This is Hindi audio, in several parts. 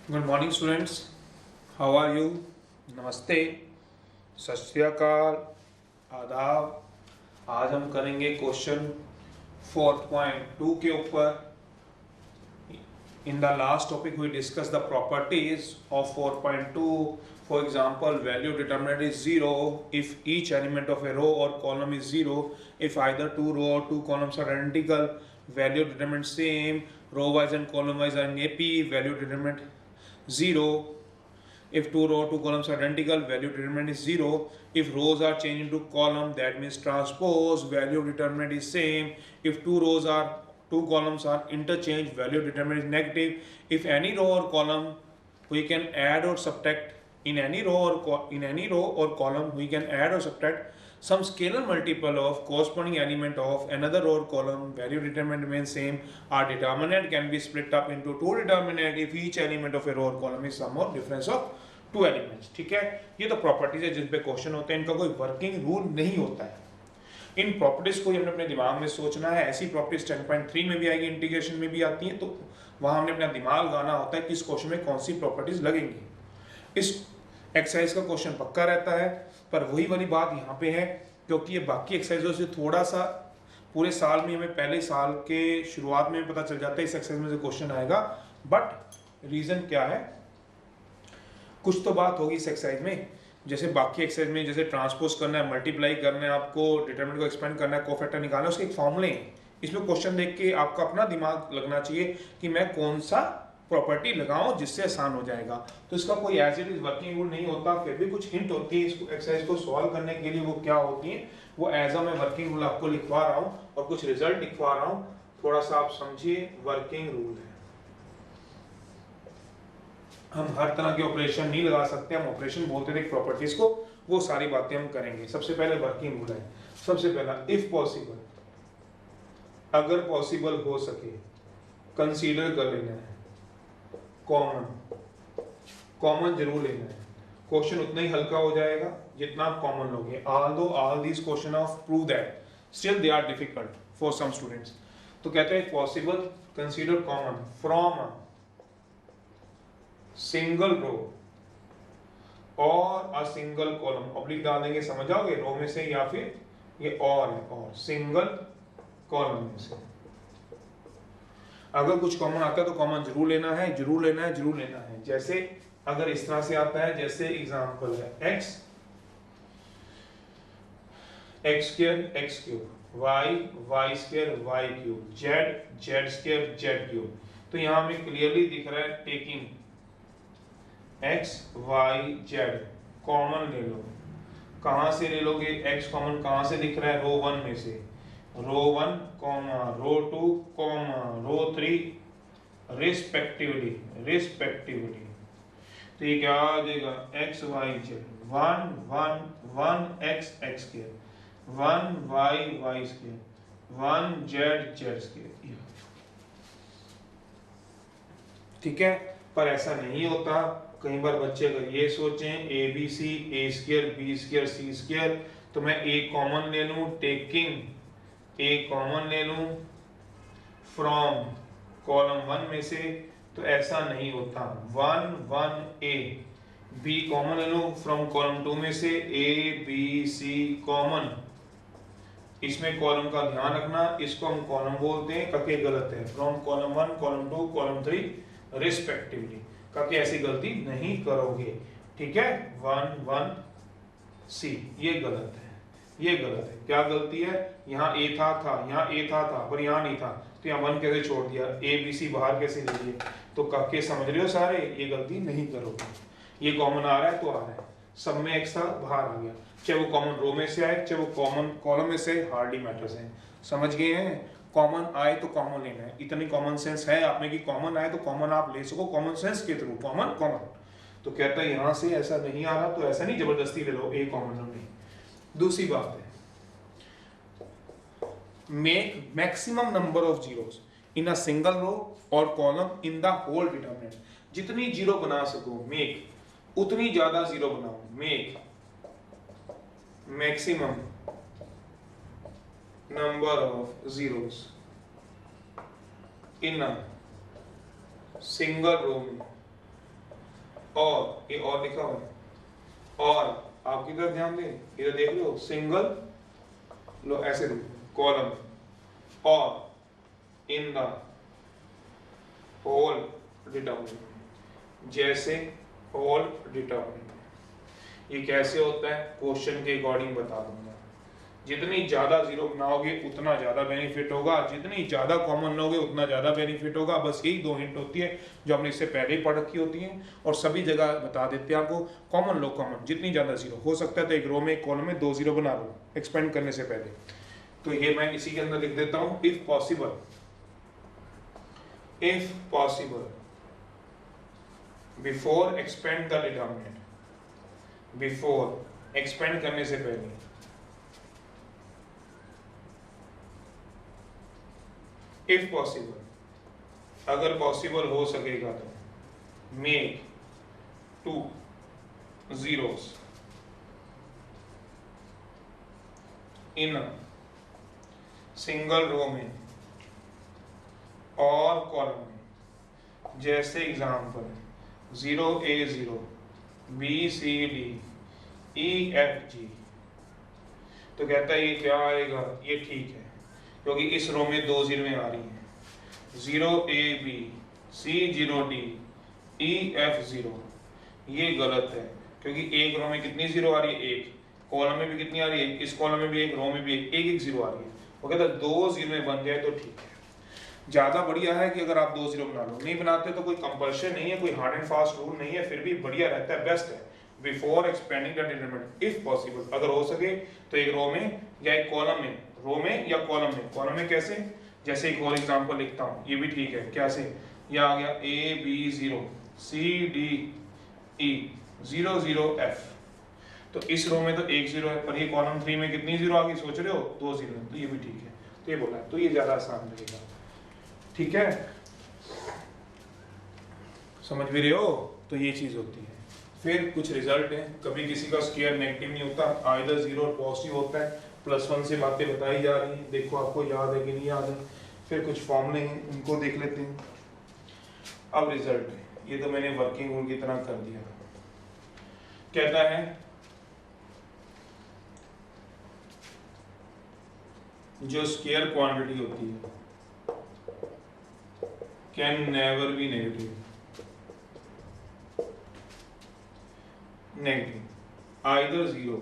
Good morning students, how are you? नमस्ते, सत श्री अकाल, आदाब। आज हम करेंगे क्वेश्चन 4.2 के ऊपर। In the last topic we discussed the properties of 4.2. For example, value determinant is 0 if each element of a row or column is 0, if either two row or two columns are identical, value determinant same, row wise and column wise are in AP, value determinant 0. If two row two columns are identical, value determinant is 0. If rows are changed into column, that means transpose, value determinant is same. If two columns are interchanged, value determinant is negative. If any row or column we can add or subtract, in any row or column we can add or subtract some scalar multiple of corresponding element of another row or column, value determinant remains same. Our determinant can be split up into two determinant if each element of a row or column is sum of difference of two elements. ठीक है, ये तो प्रॉपर्टीज है जिन पे क्वेश्चन होते हैं, इनका कोई वर्किंग रूल नहीं होता है। इन प्रॉपर्टीज को हमने अपने दिमाग में सोचना है। ऐसी प्रॉपर्टीज 10.3 में भी आएगी, इंटीग्रेशन में भी आती हैं, तो वहां हमने अपना दिमाग लगाना होता है कि इस क्वेश्चन में कौन सी प्रॉपर्टीज लगेंगी। इस एक्सरसाइज का क्वेश्चन पक्का रहता है, पर वही वाली बात यहाँ पे है, क्योंकि ये बाकी एक्सरसाइजों से थोड़ा सा पूरे साल में हमें पहले साल के शुरुआत में पता चल जाता है इस एक्सरसाइज में से क्वेश्चन आएगा। बट रीजन क्या है, कुछ तो बात होगी इस एक्सरसाइज में। जैसे बाकी एक्सरसाइज में जैसे ट्रांसपोज करना है, मल्टीप्लाई करना है, आपको डिटरमिनेंट को एक्सपेंड करना है, कोफैक्टर निकालना है, उसके एक फॉर्मूले हैं। इसमें क्वेश्चन देख के आपका अपना दिमाग लगना चाहिए कि मैं कौन सा प्रॉपर्टी लगाऊं जिससे आसान हो जाएगा। तो इसका कोई as it is working rule नहीं होता, फिर भी कुछ हिंट होती है इसको एक्सरसाइज को सॉल्व करने के लिए। वो क्या होती है, वो एज अ मैं वर्किंग रूल आपको लिखवा रहा हूँ और कुछ रिजल्ट लिखवा रहा हूँ, थोड़ा सा आप समझिए। वर्किंग रूल है, हम हर तरह के ऑपरेशन नहीं लगा सकते, हम ऑपरेशन बोलते थे प्रॉपर्टीज को, वो सारी बातें हम करेंगे। सबसे पहले वर्किंग रूल है, सबसे पहला इफ पॉसिबल, अगर पॉसिबल हो सके कंसीडर कर लेना है, कॉमन कॉमन जरूर लेना है। क्वेश्चन उतना ही हल्का हो जाएगा जितना आप कॉमन लोगे। All these question of prove that still they are difficult for some students. तो कहते हैं possible consider common from single row और अ सिंगल कॉलम। ऑब्लिक डाल देंगे, समझ आओगे, रो में से या फिर ये और सिंगल कॉलम में से। अगर कुछ कॉमन आता है तो कॉमन जरूर लेना है, जरूर लेना है, जरूर लेना है। जैसे अगर इस तरह से आता है, जैसे एग्जांपल है x square x cube, y square y cube, z square z cube. तो यहां हमें क्लियरली दिख रहा है taking x y z common ले लो। कहां से ले लोगे x कॉमन, कहां से दिख रहा है, रो 1 में से, रो 1 कॉमा रो 2 कॉमा रो 3 रिस्पेक्टिवली। तो ये क्या आ जाएगा, x y z 1 1 1 x x square, 1 y square, 1 z square. ठीक है, पर ऐसा नहीं होता। कई बार बच्चे अगर ये सोचें A B C, A square B square C square, तो मैं ए कॉमन ले लूं, टेकिंग ए कॉमन ले लूं फ्रॉम कॉलम 1 में से, तो ऐसा नहीं होता। 1 1 ए, बी कॉमन ले लूं फ्रॉम कॉलम 2 में से, ए बी सी कॉमन। इसमें कॉलम का ध्यान रखना, इसको हम कॉलम बोलते हैं, कके गलत है, from column 1 column 2 column 3 respectively. कभी ऐसी गलती नहीं करोगे। ठीक है, 1 1 सी, ये गलत है, ये गलत है। क्या गलती है, यहाँ ए था यहाँ ए था पर यहाँ नहीं था, तो यहाँ 1 कैसे छोड़ दिया, ए बी सी बाहर कैसे ले लिए। तो कके समझ रहे हो सारे, ये गलती नहीं करोगे। ये कॉमन आ रहा है तो आ रहा है, सब में एक था बाहर आ गया, चाहे वो कॉमन रो में से आए, चाहे वो कॉमन कॉलम में से, हार्डली मैटर्स है। समझ गए हैं, कॉमन आए तो कॉमन लेना है। इतनी कॉमन सेंस है आप में कि कॉमन आए तो कॉमन आप ले सको, कॉमन सेंस के थ्रू कॉमन कॉमन। तो कहता है यहाँ से ऐसा नहीं आ रहा तो ऐसा नहीं जबरदस्ती ले लो, ए कॉमन नहीं। दूसरी बात है, make maximum number of zeros in a single row और column in the whole determinant. जितनी जीरो बना सको, मेक उतनी ज्यादा जीरो बनाओ। Make maximum number of zeros in a single row में और ये और लिखा हुआ है, और आपकी तरफ ध्यान दें, इधर देख लो सिंगल, लो ऐसे कॉलम, और इन द होल डिटरमिनेंट, जैसे होल डिटरमिनेंट। ये कैसे होता है, क्वेश्चन के अकॉर्डिंग बता दूंगा। जितनी ज्यादा जीरो बनाओगे उतना ज्यादा बेनिफिट होगा, जितनी ज्यादा कॉमन लोगे उतना ज्यादा बेनिफिट होगा। बस यही दो हिंट होती है जो हमने इससे पहले ही पढ़ रखी होती हैं, और सभी जगह बता देते हैं आपको। कॉमन लो कॉमन, जितनी ज्यादा जीरो हो सकता है तो एक रो में एक कॉलम में 2 जीरो बना लो एक्सपेंड करने से पहले। तो ये मैं इसी के अंदर लिख देता हूं, if possible before expand the determinant, before expand करने से पहले, इफ पॉसिबल अगर पॉसिबल हो सकेगा तो, make 2 zeros in single row में और कॉलम में। जैसे एग्जाम्पल 0A0 BCD EFG। तो कहता है ये क्या आएगा, ये ठीक है क्योंकि इस रो में 2 जीरोएं आ रही हैं। 0AB C0D EF0 ये गलत है क्योंकि एक रो में कितनी जीरो आ रही है, एक, कॉलम में भी कितनी आ रही है, इस कॉलम में भी एक, रो में भी एक, एक जीरो आ रही है। वो कहता है 2 जीरो बन जाए तो ठीक है। ज्यादा बढ़िया है कि अगर आप 2 जीरो बना लो, नहीं बनाते तो कोई कंपल्शन नहीं है, कोई हार्ड एंड फास्ट रूल नहीं है, फिर भी बढ़िया रहता है, बेस्ट है। Before expanding the determinant, if possible अगर हो सके तो एक रो में या एक कॉलम में, रो में या कॉलम में। कॉलम में कैसे, जैसे एक और एग्जांपल लिखता हूं, ये भी ठीक है, कैसे, ये आ गया AB0 CDE 00F। तो इस रो में तो 1 जीरो है, पर ये कॉलम 3 में कितनी जीरो आ गई सोच रहे हो, 2 जीरो है, तो ये भी ठीक है। तो ये बोला है, तो ये ज्यादा आसान रहेगा, ठीक है, समझ भी रहे हो। तो ये चीज होती है। फिर कुछ रिजल्ट है, कभी किसी का स्क्वायर नेगेटिव नहीं होता, आइदर जीरो और पॉजिटिव होता है। +1 से बातें बताई जा रही हैं, देखो आपको याद है कि नहीं याद है। फिर कुछ फॉर्मूले हैं, उनको देख लेते हैं। अब रिजल्ट है, ये तो मैंने वर्किंग रूल की तरह कर दिया। कहता है जो स्केयर क्वांटिटी होती है can never be negative, either zero,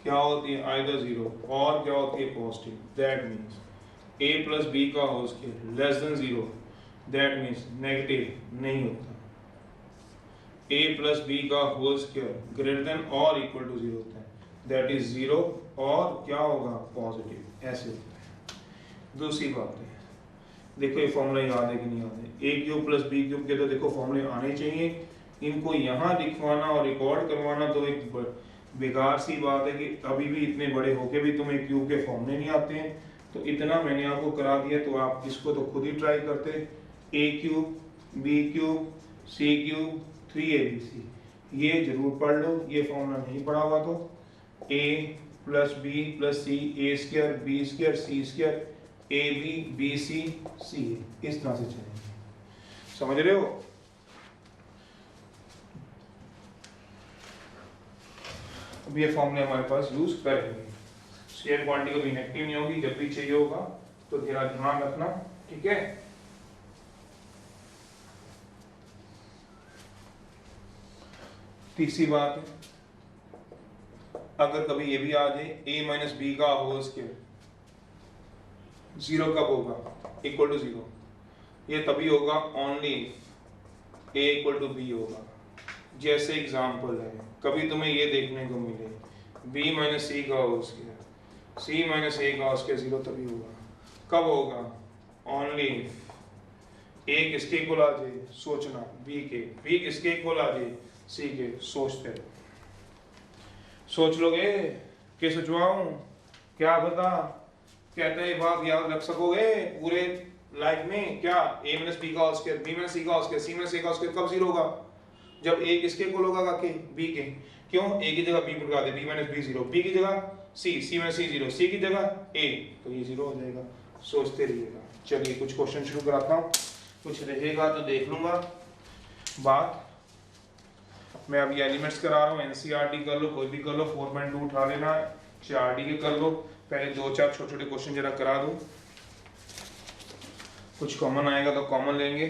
क्या होती है आइदर जीरो, और क्या होती है positive. That means a + b का whole square less than zero, that means negative नहीं होता। a + b का होल स्केयर ग्रेटर देन और इक्वल टू जीरो होता है, दैट इज जीरो, और क्या होगा पॉजिटिव, ऐसे होता है। दूसरी बात है, देखो ये फॉर्मूला याद है कि नहीं याद है, a³ + b³ के तो देखो फॉर्मूले आने चाहिए। इनको यहाँ लिखवाना और रिकॉर्ड करवाना तो एक बेकार सी बात है कि अभी भी इतने बड़े होके भी तुम्हें क्यूब के फॉर्मूले नहीं आते हैं। तो इतना मैंने आपको करा दिया, तो आप इसको तो खुद ही ट्राई करते। a³ b³ c³ 3abc ये जरूर पढ़ लो, ये फॉर्मूला नहीं पढ़ा हुआ तो a + b + c a² b² c² ab bc c, इस तरह से चलेंगे, समझ रहे हो। अब ये फॉर्मूले हमारे पास यूज करेंगे। स्केयर क्वांटिटी कभी नेगेटिव नहीं होगी, जब भी चाहिए होगा तो जरा ध्यान रखना, ठीक है। तीसरी बात है, अगर कभी ये भी आ जाए a - b का होल स्केयर, जीरो कब होगा, इक्वल टू जीरो, ये तभी होगा ओनली a = b होगा। जैसे एग्जाम्पल है, कभी तुम्हें ये देखने को मिले b - c का होल स्केयर, c - a का होल स्केयर जीरो, तभी होगा। कब होगा, ओनली a किसके इक्वल आ जाए, सोचना, b किसके इक्वल आ जाए, c के, सोचते रहो। सोच लोगे कि सोचवाऊं, क्या पता, कहते हैं बात याद रख सकोगे पूरे लाइफ में क्या, a - b का होल स्केयर, b - c का होल स्केयर, c - a का होल स्केयर कब जीरो होगा, जब a किसके इक्वल होगा के, b के। क्यों, a की जगह b लगा दे, b - b जीरो, b की जगह c, c - c zero, c की जगह a, तो ये जीरो हो जाएगा। सोचते रहिएगा। चलिए कुछ क्वेश्चन शुरू कराता हूँ, कुछ रहेगा तो देख लूंगा बात। मैं अभी एलिमेंट्स करा रहा हूँ, एनसीईआरटी कर लो, कोई भी कर लो, 4.2 उठा लेना, CRT के कर लो। पहले 2-4 छोटे छोटे क्वेश्चन जरा करा दूँ, कुछ कॉमन आएगा तो कॉमन लेंगे,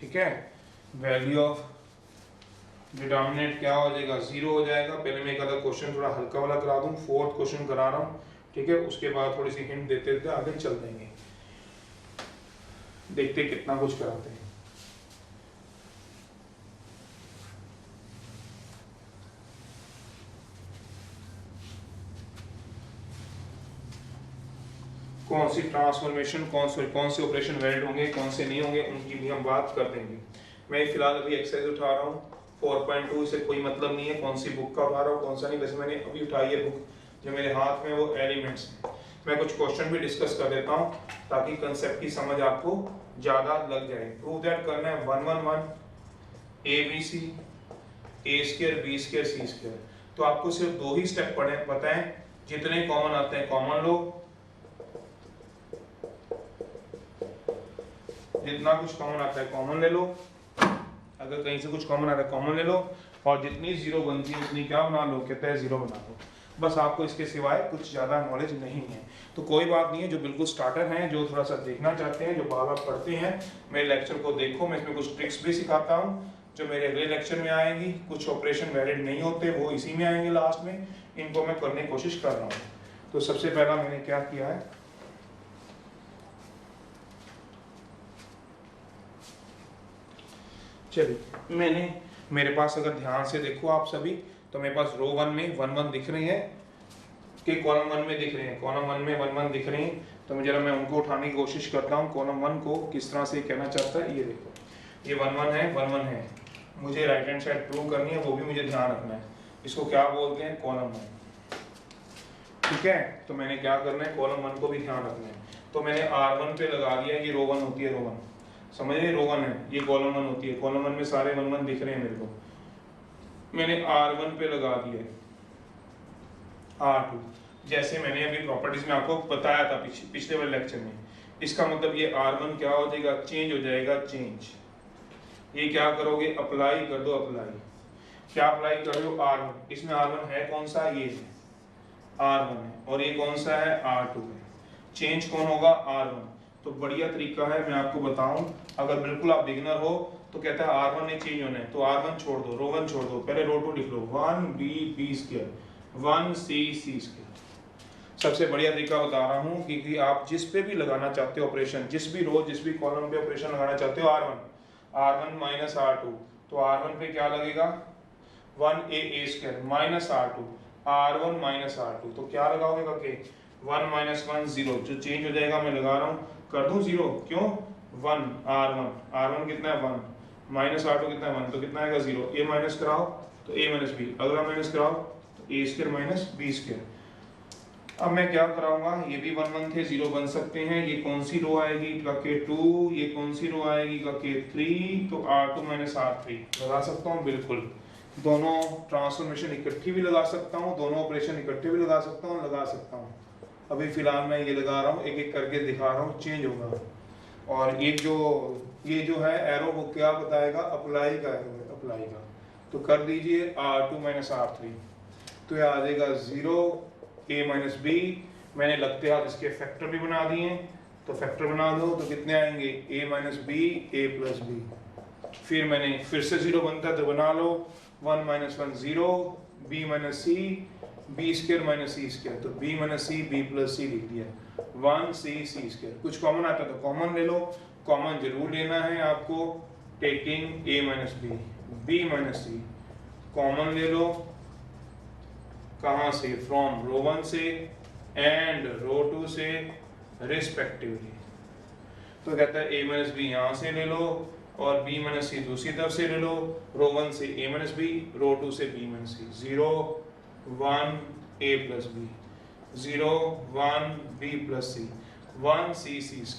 ठीक है। वैल्यू ऑफ डिटर्मिनेंट क्या हो जाएगा, 0 हो जाएगा। पहले मैं एक आधा क्वेश्चन थोड़ा हल्का वाला करा दूँ, 4th क्वेश्चन करा रहा हूँ, ठीक है। उसके बाद थोड़ी सी हिंट देते देते आगे चल देंगे, देखते कितना कुछ कराते हैं। कौन सी ट्रांसफॉर्मेशन, कौन से ऑपरेशन वैलिड होंगे, कौन से नहीं होंगे, उनकी भी हम बात कर देंगे। मैं फिलहाल अभी एक्सरसाइज उठा रहा हूँ 4.2, से कोई मतलब नहीं है कौन सी बुक का उठा रहा हूँ कौन सा नहीं। वैसे मैंने अभी उठाई है बुक, जो मेरे हाथ में वो एलिमेंट्स है। मैं कुछ क्वेश्चन भी डिस्कस कर देता हूँ ताकि कंसेप्ट की समझ आपको ज़्यादा लग जाए। प्रूव दैट करना है 1 1 1 ABC A² B² C²। तो आपको सिर्फ 2 ही स्टेप पता है, जितने कॉमन आते हैं कॉमन लो, जितना कुछ कॉमन आता है कॉमन ले लो, अगर कहीं से कुछ कॉमन आता है कॉमन ले लो, और जितनी जीरो बनती है उतनी क्या बना लो, कहते हैं जीरो बना लो। बस आपको इसके सिवाय कुछ ज़्यादा नॉलेज नहीं है। तो कोई बात नहीं है, जो बिल्कुल स्टार्टर हैं, जो थोड़ा सा देखना चाहते हैं, जो बार बार पढ़ते हैं, मेरे लेक्चर को देखो। मैं इसमें कुछ ट्रिक्स भी सिखाता हूँ जो मेरे अगले लेक्चर में आएंगी। कुछ ऑपरेशन वैलिड नहीं होते, वो इसी में आएंगे लास्ट में, इनको मैं करने की कोशिश कर रहा हूँ। तो सबसे पहला मैंने क्या किया है, चलिए मेरे पास अगर ध्यान से देखो आप सभी, तो मेरे पास रो 1 में 1 1 दिख रही है कि कॉलम 1 में दिख रहे हैं, कॉलम 1 में 1 1 दिख रहे हैं। तो जरा मैं उनको उठाने की कोशिश करता हूँ। कॉलम 1 को किस तरह से कहना चाहता है, ये देखो, ये 1 1 है, 1 1 है, मुझे राइट हैंड साइड प्रूव करनी है, वो भी मुझे ध्यान रखना है। इसको क्या बोलते हैं, कॉलम 1, ठीक है। तो मैंने क्या करना है, कॉलम 1 को भी ध्यान रखना है। तो मैंने R1 पे लगा दिया, ये रो 1 होती है, रो 1 समझ रहे, रो 1 है, ये कॉलम 1 होती है। कॉलम 1 में सारे 1 1 दिख रहे हैं मेरे को, मैंने R1 पे लगा दिया R2, जैसे मैंने अभी प्रॉपर्टीज में आपको बताया था पिछले वाले लेक्चर में। इसका मतलब ये R1 क्या हो जाएगा, चेंज हो जाएगा, चेंज। ये क्या करोगे, अप्लाई कर दो, अप्लाई। क्या अप्लाई कर रहे हो, R1, इसमें R1 है कौन सा, ये है R1 है, और ये कौन सा है, R2 है। चेंज कौन होगा, R1। तो बढ़िया तरीका है, मैं आपको बताऊं, अगर बिल्कुल आप बिगिनर हो तो कहता है R1 ने चेंज होना है, तो R1 छोड़ दो, रो 1 छोड़ दो, पहले रो 2 लिख लो, 1B² 1C² सबसे बढ़िया तरीका बता रहा हूँ, क्योंकि आप जिस पे भी लगाना चाहते हो ऑपरेशन, जिस भी रो, जिस भी कॉलम पे ऑपरेशन लगाना चाहते हो, R1 माइनस R2, तो R1 पे क्या लगेगा, 1A² minus R2, R1 minus R2, तो क्या लगाओगे करके, 1 माइनस 1 0, जो चेंज हो जाएगा मैं लगा रहा हूँ, कर दूं 0, क्यों, 1 R1 कितना है 1, माइनस R2 कितना है 1, तो कितना आएगा 0। A माइनस कराओ तो A माइनस B, अगला माइनस कराओ तो A² माइनस B²। अब मैं क्या कराऊंगा, ये भी 1 1 थे, 0 बन सकते हैं। ये कौन सी रो आएगी का के 2, ये कौन सी रो आएगी का के 3, तो R2 माइनस R3 लगा सकता हूँ, बिल्कुल। दोनों ट्रांसफॉर्मेशन इकट्ठी भी लगा सकता हूँ, दोनों ऑपरेशन इकट्ठे भी लगा सकता हूँ। अभी फिलहाल मैं ये लगा रहा हूँ, एक एक करके दिखा रहा हूँ, चेंज होगा। और ये जो है एरो, वो क्या बताएगा, अप्लाई का एरो है, अप्लाई का। तो कर दीजिए R2 माइनस R3, तो ये आ जाएगा 0, A माइनस B। मैंने लगते हाथ इसके फैक्टर भी बना दिए, तो फैक्टर बना दो, तो कितने आएंगे, A minus B, A plus B। फिर मैंने फिर से 0 बनता है तो बना लो, 1 minus 1 0, B minus C, B² minus C², तो B minus C, B plus C लिख दिया, 1C C²। कुछ कॉमन आता है तो कॉमन ले लो, कॉमन जरूर लेना है आपको, taking A minus B, B minus C, common ले लो, कहाँ से, फ्रॉम रो 1 से एंड रो 2 से रिस्पेक्टिवली। तो कहता है A माइनस B यहाँ से ले लो, और B माइनस C दूसरी तरफ से ले लो, रो 1 से A माइनस B, रो 2 से B minus C, 0 1 A plus B, 0 1 B plus C, 1C C²।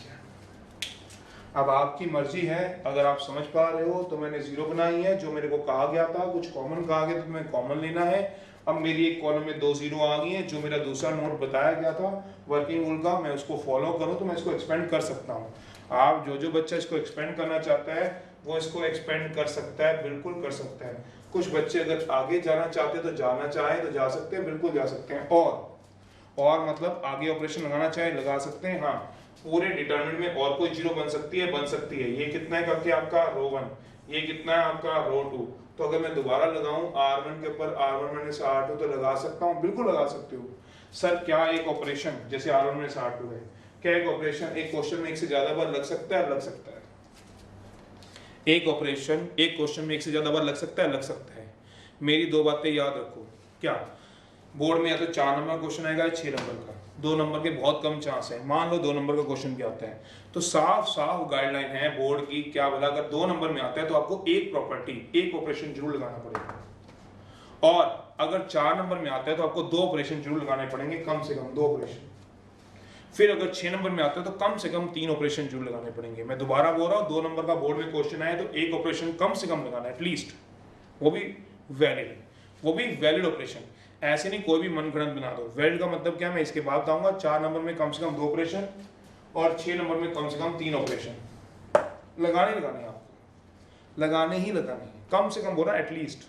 अब आपकी मर्जी है, अगर आप समझ पा रहे हो तो मैंने 0 बनाई है, जो मेरे को कहा गया था, कुछ कॉमन कहा गया तो मैं कॉमन लेना है। अब मेरी एक कॉलम में 2 0 आ गई है, जो मेरा दूसरा नोट बताया गया था वर्किंग रूल का, मैं उसको फॉलो करूं तो मैं इसको एक्सपेंड कर सकता हूं। आप जो बच्चा इसको एक्सपेंड करना चाहता है वो इसको एक्सपेंड कर सकता है, बिल्कुल कर सकता है। कुछ बच्चे अगर आगे जाना चाहते हैं तो जाना चाहे तो जा सकते हैं, बिल्कुल जा सकते हैं। और मतलब आगे ऑपरेशन लगाना चाहे लगा सकते हैं। हाँ, पूरे डिटरमिनेंट में और कोई जीरो बन सकती है, बन सकती है। ये कितना है करके आपका रो 1, ये कितना है आपका रो 2। तो अगर मैं दोबारा लगाऊं r1 के ऊपर r1 माइनस r2 तो लगा सकता हूं, बिल्कुल लगा सकते हो। सर क्या एक ऑपरेशन जैसे r1 माइनस r2 है, क्या एक ऑपरेशन एक क्वेश्चन में एक से ज्यादा बार लग सकता है? लग सकता है। एक ऑपरेशन एक क्वेश्चन में एक से ज्यादा बार लग सकता है? लग सकता है। मेरी दो बातें याद रखो। क्या बोर्ड में या तो 4 नंबर का क्वेश्चन आएगा या 6 नंबर का, 2 नंबर के बहुत कम चांस है। मान लो 2 नंबर का क्वेश्चन भी आता है तो साफ साफ गाइडलाइन है बोर्ड की, क्या बोला, अगर 2 नंबर में आता है तो आपको एक प्रॉपर्टी एक ऑपरेशन जरूर लगाना पड़ेगा, और अगर 4 नंबर में आता है तो आपको 2 ऑपरेशन जरूर लगाने पड़ेंगे, कम से कम 2 ऑपरेशन। फिर अगर 6 नंबर में आता है तो कम से कम 3 ऑपरेशन जरूर लगाने पड़ेंगे। मैं दोबारा बोल रहा हूँ, 2 नंबर का बोर्ड में क्वेश्चन आए तो एक ऑपरेशन कम से कम लगाना है एटलीस्ट, वो भी वैलिड ऑपरेशन। ऐसे नहीं कोई भी मनगढ़ंत बना दो। वैलिड का मतलब क्या, मैं इसके बाद बताऊंगा। 4 नंबर में कम से कम 2 ऑपरेशन और 6 नंबर में कम से कम 3 ऑपरेशन लगाने आपको, लगाने ही लगाने, कम से कम बोला एटलीस्ट।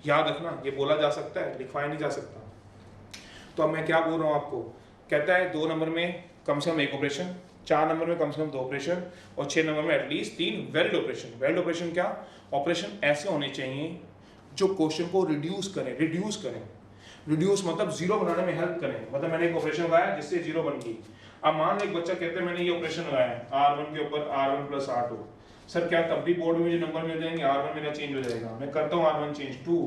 याद रखना, ये बोला जा सकता है, लिखवाया नहीं जा सकता। तो अब मैं क्या बोल रहा हूँ आपको, कहता है 2 नंबर में कम से कम 1 ऑपरेशन, 4 नंबर में कम से कम 2 ऑपरेशन और 6 नंबर में at least 3 valid operation. Valid operation क्या, ऑपरेशन ऐसे होने चाहिए जो क्वेश्चन को रिड्यूस मतलब जीरो बनाने में हेल्प करें। मतलब मैंने एक ऑपरेशन लगाया जिससे जीरो बन गई। अब मान लो एक बच्चा कहते हैं मैंने ये ऑपरेशन लगाया है r1 के ऊपर r1 प्लस r2, सर क्या तब भी बोर्ड में मुझे नंबर मिल जाएंगे? r1 मेरा चेंज हो जाएगा, मैं करता हूँ r1 चेंज 2,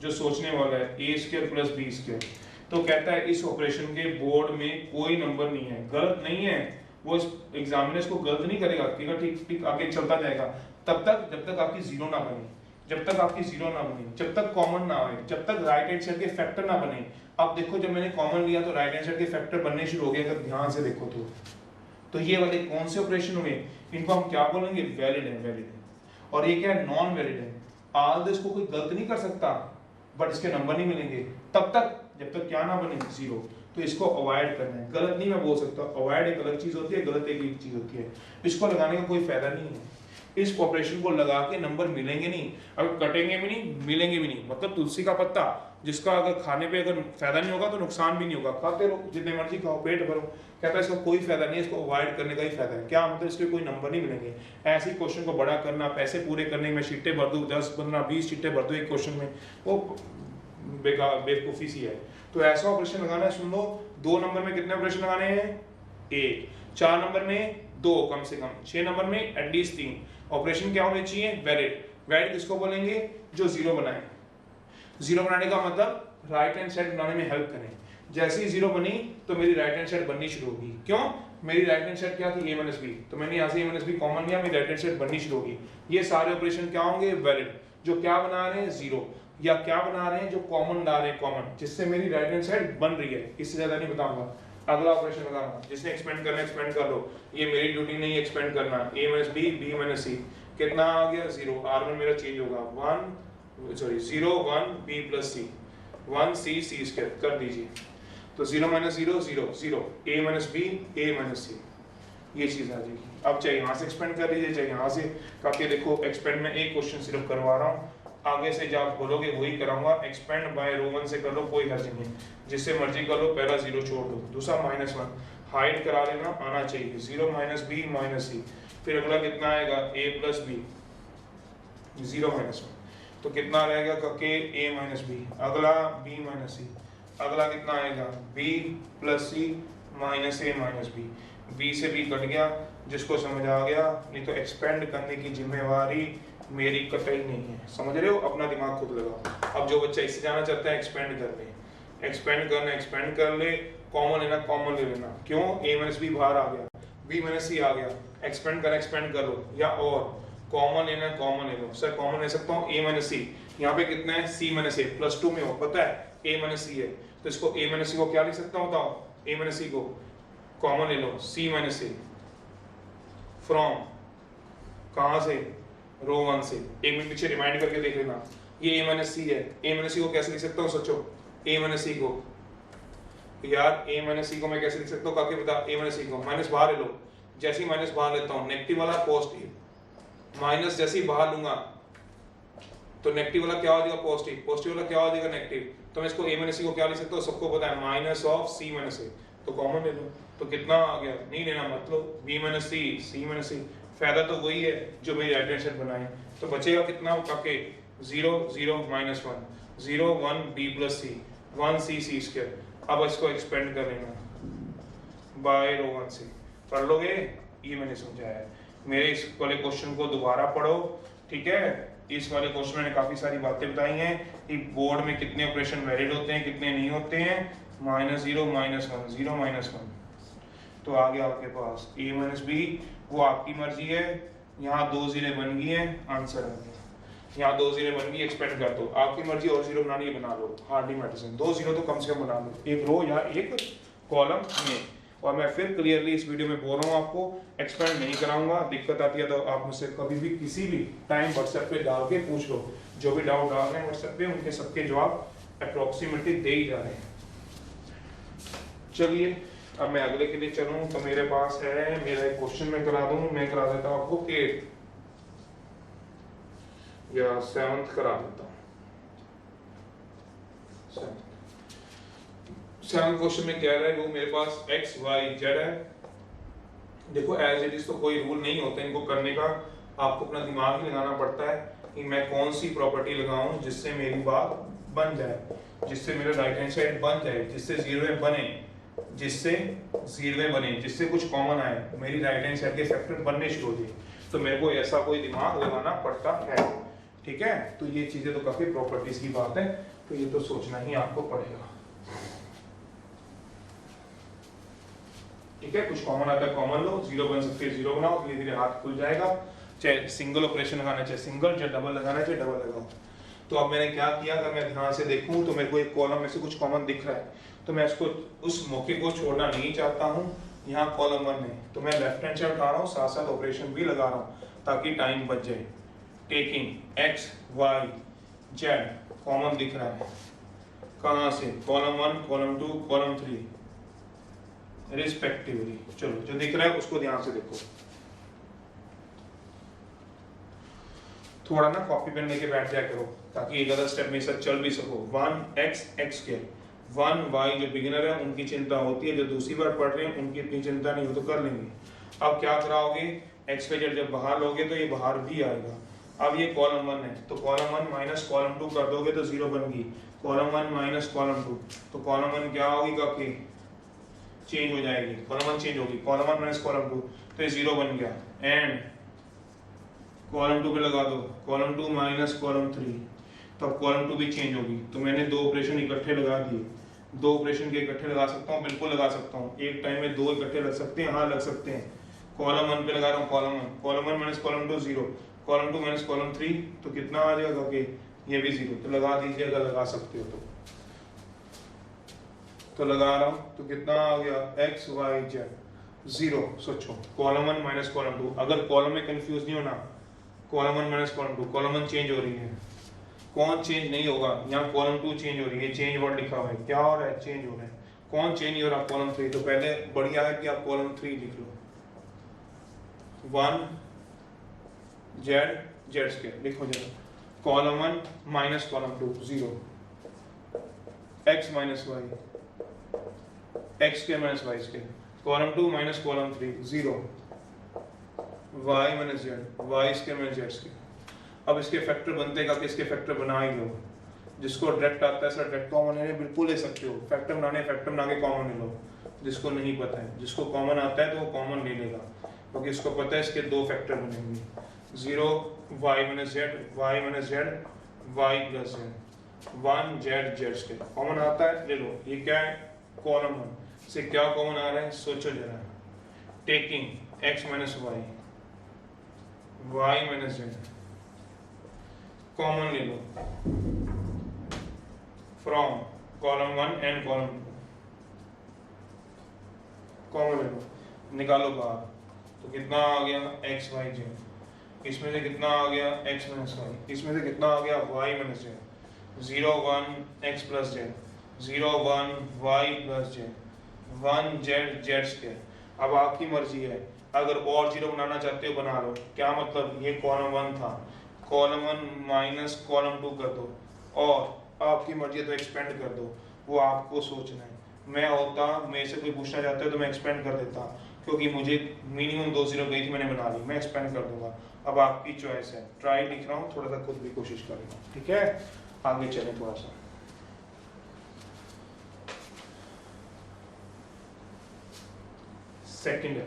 जो सोचने वाला है a square plus b square. तो कहता है इस ऑपरेशन के बोर्ड में कोई नंबर नहीं है, गलत नहीं है, वो एग्जामिनर इसको गलत नहीं करेगा, ठीक ठीक आगे चलता जाएगा तब तक जब तक आपकी जीरो ना बने, जब तक कॉमन ना आए, जब तक राइट हैंड साइड के फैक्टर ना बने। अब देखो जब मैंने कॉमन लिया तो राइट हैंड साइड के फैक्टर बनने शुरू हो गए, अगर ध्यान से देखो तो ये वाले कौन से ऑपरेशन हुए, इनको हम क्या बोलेंगे? वैलिड है। और ये क्या है? नॉन वैलिड है। आल इसको कोई गलत नहीं कर सकता बट इसके नंबर नहीं मिलेंगे तब तक जब तक क्या ना बने? जीरो। तो इसको अवॉइड करना है। गलत नहीं मैं बोल सकता, अवॉइड एक अलग चीज होती है, गलत एक चीज होती है। इसको लगाने का कोई फायदा नहीं है। इस ऑपरेशन को लगा के नंबर मिलेंगे नहीं, अगर कटेंगे भी नहीं मिलेंगे भी नहीं। मतलब तुलसी का पत्ता जिसका अगर खाने पे अगर फायदा नहीं होगा तो नुकसान भी नहीं होगा, खाते रहो जितने मर्जी खाओ, पेट भरो। कहता है इसका कोई फायदा नहीं है, इसको अवॉइड करने का ही फायदा है। क्या मतलब? इसके कोई नंबर नहीं मिलेंगे। ऐसे ही क्वेश्चन को बड़ा करना, पैसे पूरे करने में शीटें भर दो, 10 15 20 शीटें भर दो एक क्वेश्चन में, वो बेकार बेवकूफी सी है। तो ऐसा ऑपरेशन लगाना है। सुन लो, 2 नंबर में कितने ऑपरेशन लगाने हैं? 1। 4 नंबर में 2 कम से कम, 6 नंबर में एटलीस्ट 3 ऑपरेशन। क्या होने चाहिए? वैलिड किसको बोलेंगे? जो जीरो बनाए। जीरो बनाने का मतलब राइट हैंड साइड बनाने में हेल्प करें। जैसे ही जीरो बनी तो मेरी राइट हैंड साइड बननी शुरू होगी। क्यों? मेरी राइट हैंड साइड क्या थी? a - b, तो मैंने यहाँ से a - b कॉमन लिया, मेरी राइट हैंड साइड बननी शुरू होगी। ये सारे ऑपरेशन क्या होंगे? वैलिड। जो क्या बना रहे हैं? जीरो। या क्या बना रहे हैं? जो कॉमन ला रहे हैं, कॉमन, जिससे मेरी राइट हैंड साइड बन रही है। इससे ज्यादा नहीं बताऊंगा। अगला ऑपरेशन लगाना, जिसने एक्सपेंड करना एक्सपेंड कर लो, ये मेरी ड्यूटी नहीं एक्सपेंड करना। a - b b - c कितना आ गया? 0। r1 मेरा चेंज होगा 0 1 b + c 1 c c square कर दीजिए। तो 0 - 0 0 0 a - b a - c, ये चीज आ जाएगी। अब चाहे यहाँ से एक्सपेंड कर लीजिए चाहे यहाँ से, ताकि देखो एक्सपेंड में एक क्वेश्चन सिर्फ करवा रहा हूँ, आगे से जब आप बोलोगे वही कराऊंगा। एक्सपेंड बाय रो 1 से कर लो, कोई हर्ज नहीं, जिससे मर्जी कर लो। पहला 0 छोड़ दो, दूसरा -1 हाइड करा लेना, आना चाहिए 0 - b - c। फिर अगला कितना आएगा? a + b 0 - 1, तो कितना रहेगा? के a - b। अगला b - c। अगला कितना आएगा? b + c - a - b। b से b कट गया, जिसको समझ आ गया। नहीं तो एक्सपेंड करने की जिम्मेवारी मेरी कतई नहीं है। समझ रहे हो? अपना दिमाग खुद लगाओ। अब जो बच्चा इससे जाना चाहता है एक्सपेंड कर ले, एक्सपेंड करना एक्सपेंड कर ले, कॉमन लेना कॉमन ले लेना। क्यों? a - b बाहर आ गया, b - c आ गया, एक्सपेंड करना एक्सपेंड कर लो, या और कॉमन लेना कॉमन ले लो। सर कॉमन ले सकता हूँ a - c, यहाँ पे कितना है? c - a, +2 में हो, पता है a - c है, तो इसको a - c को क्या लिख सकता हूँ? बताओ। a - c को कॉमन ले लो, c - a फ्रॉम कहाँ से? रो 1 से। एक मिनट पीछे रिमाइंड करके देख लेना, ये a - c है। a - c को कैसे लिख सकता हूँ? सोचो, a - c को यार a - c को मैं कैसे लिख सकता हूँ? काके बता। a - c को माइनस बाहर ले लो, जैसे ही माइनस बाहर लेता हूँ नेगेटिव वाला पॉजिटिव, माइनस जैसे ही बाहर लूंगा तो नेगेटिव वाला क्या हो जाएगा पॉजिटिव, पॉजिटिव वाला क्या हो जाएगा नेगेटिव। तो मैं इसको a माइनस सी को क्या लिख सकता हूँ, सबको पता है minus of c minus a, तो कॉमन ले लो। तो कितना आ गया, नहीं लेना मतलब b माइनस सी, c माइनस c, फायदा तो वही है जो मेरी राइट हैंड साइड बनाए। तो बचेगा कितना काके 0 0 minus 1 0 1 b plus c 1 c c square. अब इसको एक्सपेंड कर लेना बाय रो 1 से, पढ़ लोगे, ये मैंने समझाया है। मेरे इस वाले क्वेश्चन को दोबारा पढ़ो, ठीक है। इस वाले क्वेश्चन में काफी सारी बातें बताई हैं कि बोर्ड में कितने ऑपरेशन वैलिड होते हैं कितने नहीं होते हैं। -0 -1 0 -1 तो आ गया आपके पास a माइनस बी, वो आपकी मर्जी है। यहाँ 2 जीरे बन गई हैं, आंसर आ गया। यहाँ 2 जीरो बन गई, एक्सपेंड कर दो, आपकी मर्जी और जीरो बनानी है बना लो, हार्डली मैटर्स। 2 जीरो तो कम से कम बना लो, एक रो या एक कॉलम में। और मैं फिर क्लियरली इस वीडियो में बोल रहा हूँ, आपको एक्सपेंड नहीं कराऊंगा। दिक्कत आती है तो आप मुझसे कभी भी किसी भी टाइम व्हाट्सएप पे डाल के पूछ लो, जो भी डाउट डाल रहे हैं व्हाट्सएप पे उनके सबके जवाब अप्रोक्सीमेटली दे ही जा रहे हैं। चलिए अब मैं अगले के लिए चलूं तो मेरे पास है, मेरा एक क्वेश्चन मैं करा दूं, मैं करा देता हूं आपको 8 या 7th करा देता हूं। 7th क्वेश्चन में कह रहा है वो मेरे पास x y z है। देखो एज इट इज तो कोई रूल नहीं होता इनको करने का, आपको अपना दिमाग ही लगाना पड़ता है कि मैं कौन सी प्रॉपर्टी लगाऊं जिससे मेरी बात बन जाए, जिससे मेरा राइट हैंड साइड बन जाए, जिससे जीरो बने, जिससे जीरो बने, जिससे कुछ कॉमन आए, मेरी राइट हैंड साइड के फैक्टर बनने शुरू हो जाए। तो मेरे को ऐसा कोई दिमाग लगाना पड़ता है, ठीक है। तो ये चीजें तो काफी प्रॉपर्टीज की बात है, तो ये तो सोचना ही आपको पड़ेगा, ठीक है। कुछ कॉमन आता है कॉमन लो, जीरो बन सकते हैं जीरो बनाओ, धीरे धीरे हाथ खुल जाएगा। चाहे सिंगल ऑपरेशन लगाना चाहे सिंगल, चाहे डबल लगाना चाहे डबल लगाओ। तो अब मैंने क्या किया, अगर मैं ध्यान से देखूं तो मेरे को एक कॉलम में से कुछ कॉमन दिख रहा है, तो मैं इसको उस मौके को छोड़ना नहीं चाहता हूं। यहाँ कॉलम 1 में तो मैं लेफ्ट हैंड साइड उठा रहा हूँ, साथ साथ ऑपरेशन भी लगा रहा हूँ ताकि टाइम बच जाए। Taking x y z common दिख रहा है, कहाँ से, कॉलम 1 कॉलम 2 कॉलम 3 रिस्पेक्टिवली। चलो जो दिख रहा है उसको ध्यान से देखो, थोड़ा ना कॉपी पेन लेके बैठ जाया करो ताकि एक आधा स्टेप में सब चल भी सको। 1x x के 1y जो बिगिनर है उनकी चिंता होती है, जो दूसरी बार पढ़ रहे हैं उनकी इतनी चिंता नहीं हो, तो कर लेंगे। अब क्या कराओगे, x पे जब बाहर लोगे तो ये बाहर भी आएगा। अब ये कॉलम 1 है तो कॉलम 1 माइनस कॉलम 2 कर दोगे तो जीरो बन गई। कॉलम 1 माइनस कॉलम 2 तो कॉलम 1 क्या होगी, काफी चेंज हो जाएगी, कॉलम 1 चेंज होगी, कॉलम 1 माइनस कॉलम 2 तो ये जीरो बन गया। एंड कॉलम 2 पे लगा दो कॉलम 2 माइनस कॉलम 3, तो अब कॉलम 2 भी चेंज होगी। तो मैंने दो ऑपरेशन इकट्ठे लगा दिए, दो ऑपरेशन के इकट्ठे लगा सकता हूँ, बिल्कुल लगा सकता हूँ, एक टाइम में दो इकट्ठे लग सकते हैं, हाँ लग सकते हैं। कॉलम 1 पे लगा रहा हूँ column 1 minus column 2 zero, column 2 minus column 3 तो कितना आ जाएगा कि ये भी जीरो, तो लगा दीजिए अगर लगा सकते हो तो लगा रहा हूँ। तो कितना आ गया, x y z जीरो। सोचो कॉलम 1 माइनस कॉलम 2, अगर कॉलम में कंफ्यूज नहीं होना, column 1 minus column 2, column 1 change हो रही है, कौन चेंज नहीं होगा, यहाँ कॉलम 2 चेंज हो रही है, चेंज वर्ड लिखा हुआ है, क्या हो रहा है, चेंज हो रहा है। कौन चेंज हो रहा है, कॉलम 3। तो पहले बढ़िया है कि आप कॉलम 3 लिख लो, 1 z स्क्वायर लिखो जरा, column 1 minus column 2 zero, x minus Y, x square minus Y square, column 2 minus column 3 zero, y minus z, y square minus z square. अब इसके फैक्टर बनते का, किसके फैक्टर बना ही लो, जिसको डायरेक्ट आता है सर डायरेक्ट कॉमन है, बिल्कुल ले सकते हो, फैक्टर बनाने फैक्टर बना के कॉमन ले लो। जिसको नहीं पता है, जिसको कॉमन आता है तो वो कॉमन ले लेगा, क्योंकि इसको पता है इसके दो फैक्टर बनेंगे, 0 y minus z, y minus z, y plus z, 1 z square common आता है, ले लो। ये क्या है, कॉलम 1 से क्या कॉमन आ रहा है, सोचो जरा। Taking x minus y, y minus z common ले लो from column 1 and column 2, common ले लो, निकालो बाहर। तो कितना आ गया, x y z, इसमें से कितना आ गया, x माइनस वाई, इसमें से कितना आ गया, y minus z, 0 1 x plus z, 0 1 y plus z, 1 z square. अब आपकी मर्जी है अगर और जीरो बनाना चाहते हो बना लो। क्या मतलब, ये कॉलम 1 था, कॉलम 1 माइनस कॉलम 2 कर दो, और आपकी मर्जी है तो एक्सपेंड कर दो, वो आपको सोचना है। मैं होता, मेरे से कोई पूछना चाहता है तो मैं एक्सपेंड कर देता, क्योंकि मुझे मिनिमम 2 जीरो गई थी, मैंने बना ली, मैं एक्सपेंड कर दूंगा। अब आपकी चॉइस है, ट्राई लिख रहा हूँ, थोड़ा सा खुद भी कोशिश करेगा, ठीक है। आगे चले थोड़ा सा। सेकंड है,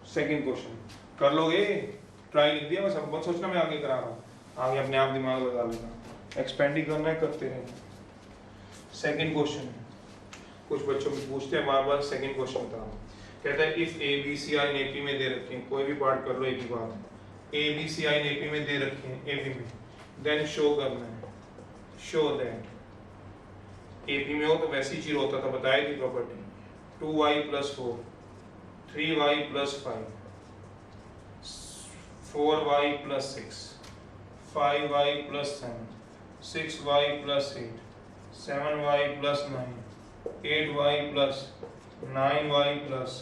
सेकंड क्वेश्चन कर लोगे, ट्राई लिख दिया, मैं सब मत सोचना मैं आगे करा रहा हूँ, आगे अपने आप दिमाग लगा लेना, एक्सपेंड ही करना है, करते रहना। सेकंड क्वेश्चन, कुछ बच्चों में पूछते हैं बार बार, सेकंड क्वेश्चन बता रहा हूँ। कहता है if A B C I AP में दे रखे हैं, कोई भी पार्ट कर लो एक ही बात, ए बी सी आई एपी में दे रखे हैं, एपी में, देन शो करना है, शो दैट एपी में हो तो वैसी चीज होता था, बताया थी property, 2y + 4, 3y + 5, 4y + 6, 5y + 7, 6y + 8, 7y + 9, 8y + 9y +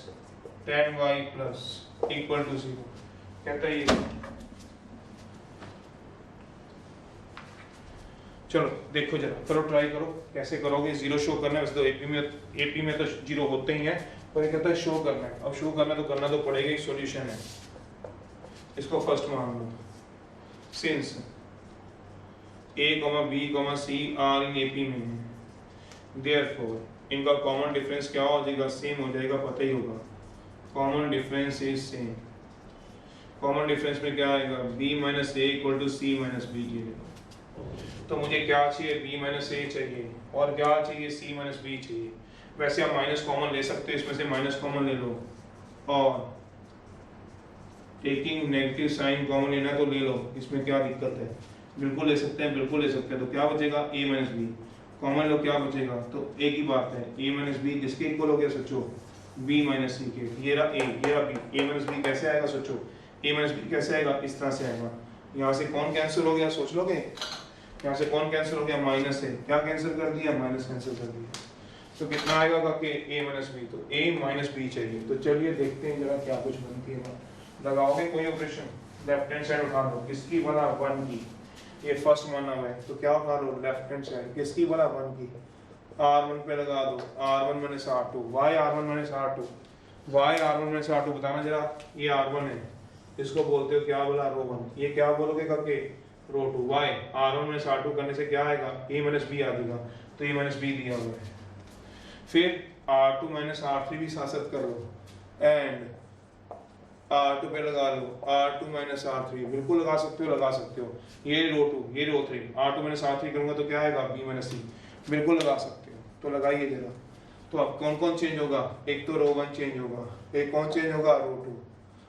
10y + = 0। कहता है ये, चलो देखो जरा, करो, ट्राई करो, कैसे करोगे। जीरो शो करना है, वैसे तो एपी में तो जीरो होते ही हैं, पर ये कहता है शो करना है। अब शो करना तो पड़ेगा ही, सॉल्यूशन है, इसको फर्स्ट मान लो। Since a, b, c are in AP में है, देयरफॉर इनका कॉमन डिफरेंस क्या हो जाएगा, सेम हो जाएगा, पता ही होगा, common difference is same. Common difference में क्या आएगा, b - a = c - b की। तो मुझे क्या चाहिए, b - a चाहिए, और क्या चाहिए, c - b चाहिए। वैसे आप माइनस कॉमन ले सकते हो, इसमें से माइनस कॉमन ले लो, और टेकिंग नेगेटिव साइन कॉमन लेना तो ले लो, इसमें क्या दिक्कत है, बिल्कुल ले सकते हैं, बिल्कुल ले सकते हैं। तो क्या बचेगा, a - b कॉमन लो, क्या बचेगा, तो एक ही बात है, a - b किसके इक्वल हो गया, सोचो, b - c के। ये रहा a, ये रहा b, a - b कैसे आएगा, सोचो, a - b कैसे आएगा, इस तरह से आएगा। यहाँ से कौन कैंसिल हो गया, सोच लोगे, यहाँ से कौन कैंसिल हो गया, माइनस है, क्या कैंसिल कर दिया, माइनस कैंसिल कर दिया। तो कितना आएगा काके, a - b, तो a - b चाहिए। तो चलिए देखते हैं जरा क्या कुछ बनती है। लगाओगे कोई ऑपरेशन, लेफ्ट हैंड साइड उठा लो, किसकी बना, 1 की, ये फर्स्ट माना हुआ है, तो क्या उठा लो, लेफ्ट हैंड साइड, किसकी बना, 1 की, r1 पे लगा दो, r1 - r2, y r1 - r2, y r1 - r2 बताना जरा, ये r1 है, इसको बोलते हो क्या बोला, रो 1, ये क्या बोलोगे काके, रो 2, y r1 - r2 करने से क्या आएगा, a - b आ जाएगा, तो a - b दिया हुआ है। फिर r2 - r3 भी साथ साथ कर लो, एंड r2 पे लगा लो, r2 - r3, बिल्कुल लगा सकते हो, लगा सकते हो, ये रो 2, ये रो 3, r2 - r3 करूंगा तो क्या आएगा, b - c, बिल्कुल लगा सकते हो, तो लगाइए जरा। तो अब कौन कौन चेंज होगा, एक तो रो 1 चेंज होगा, एक कौन चेंज होगा, रो 2।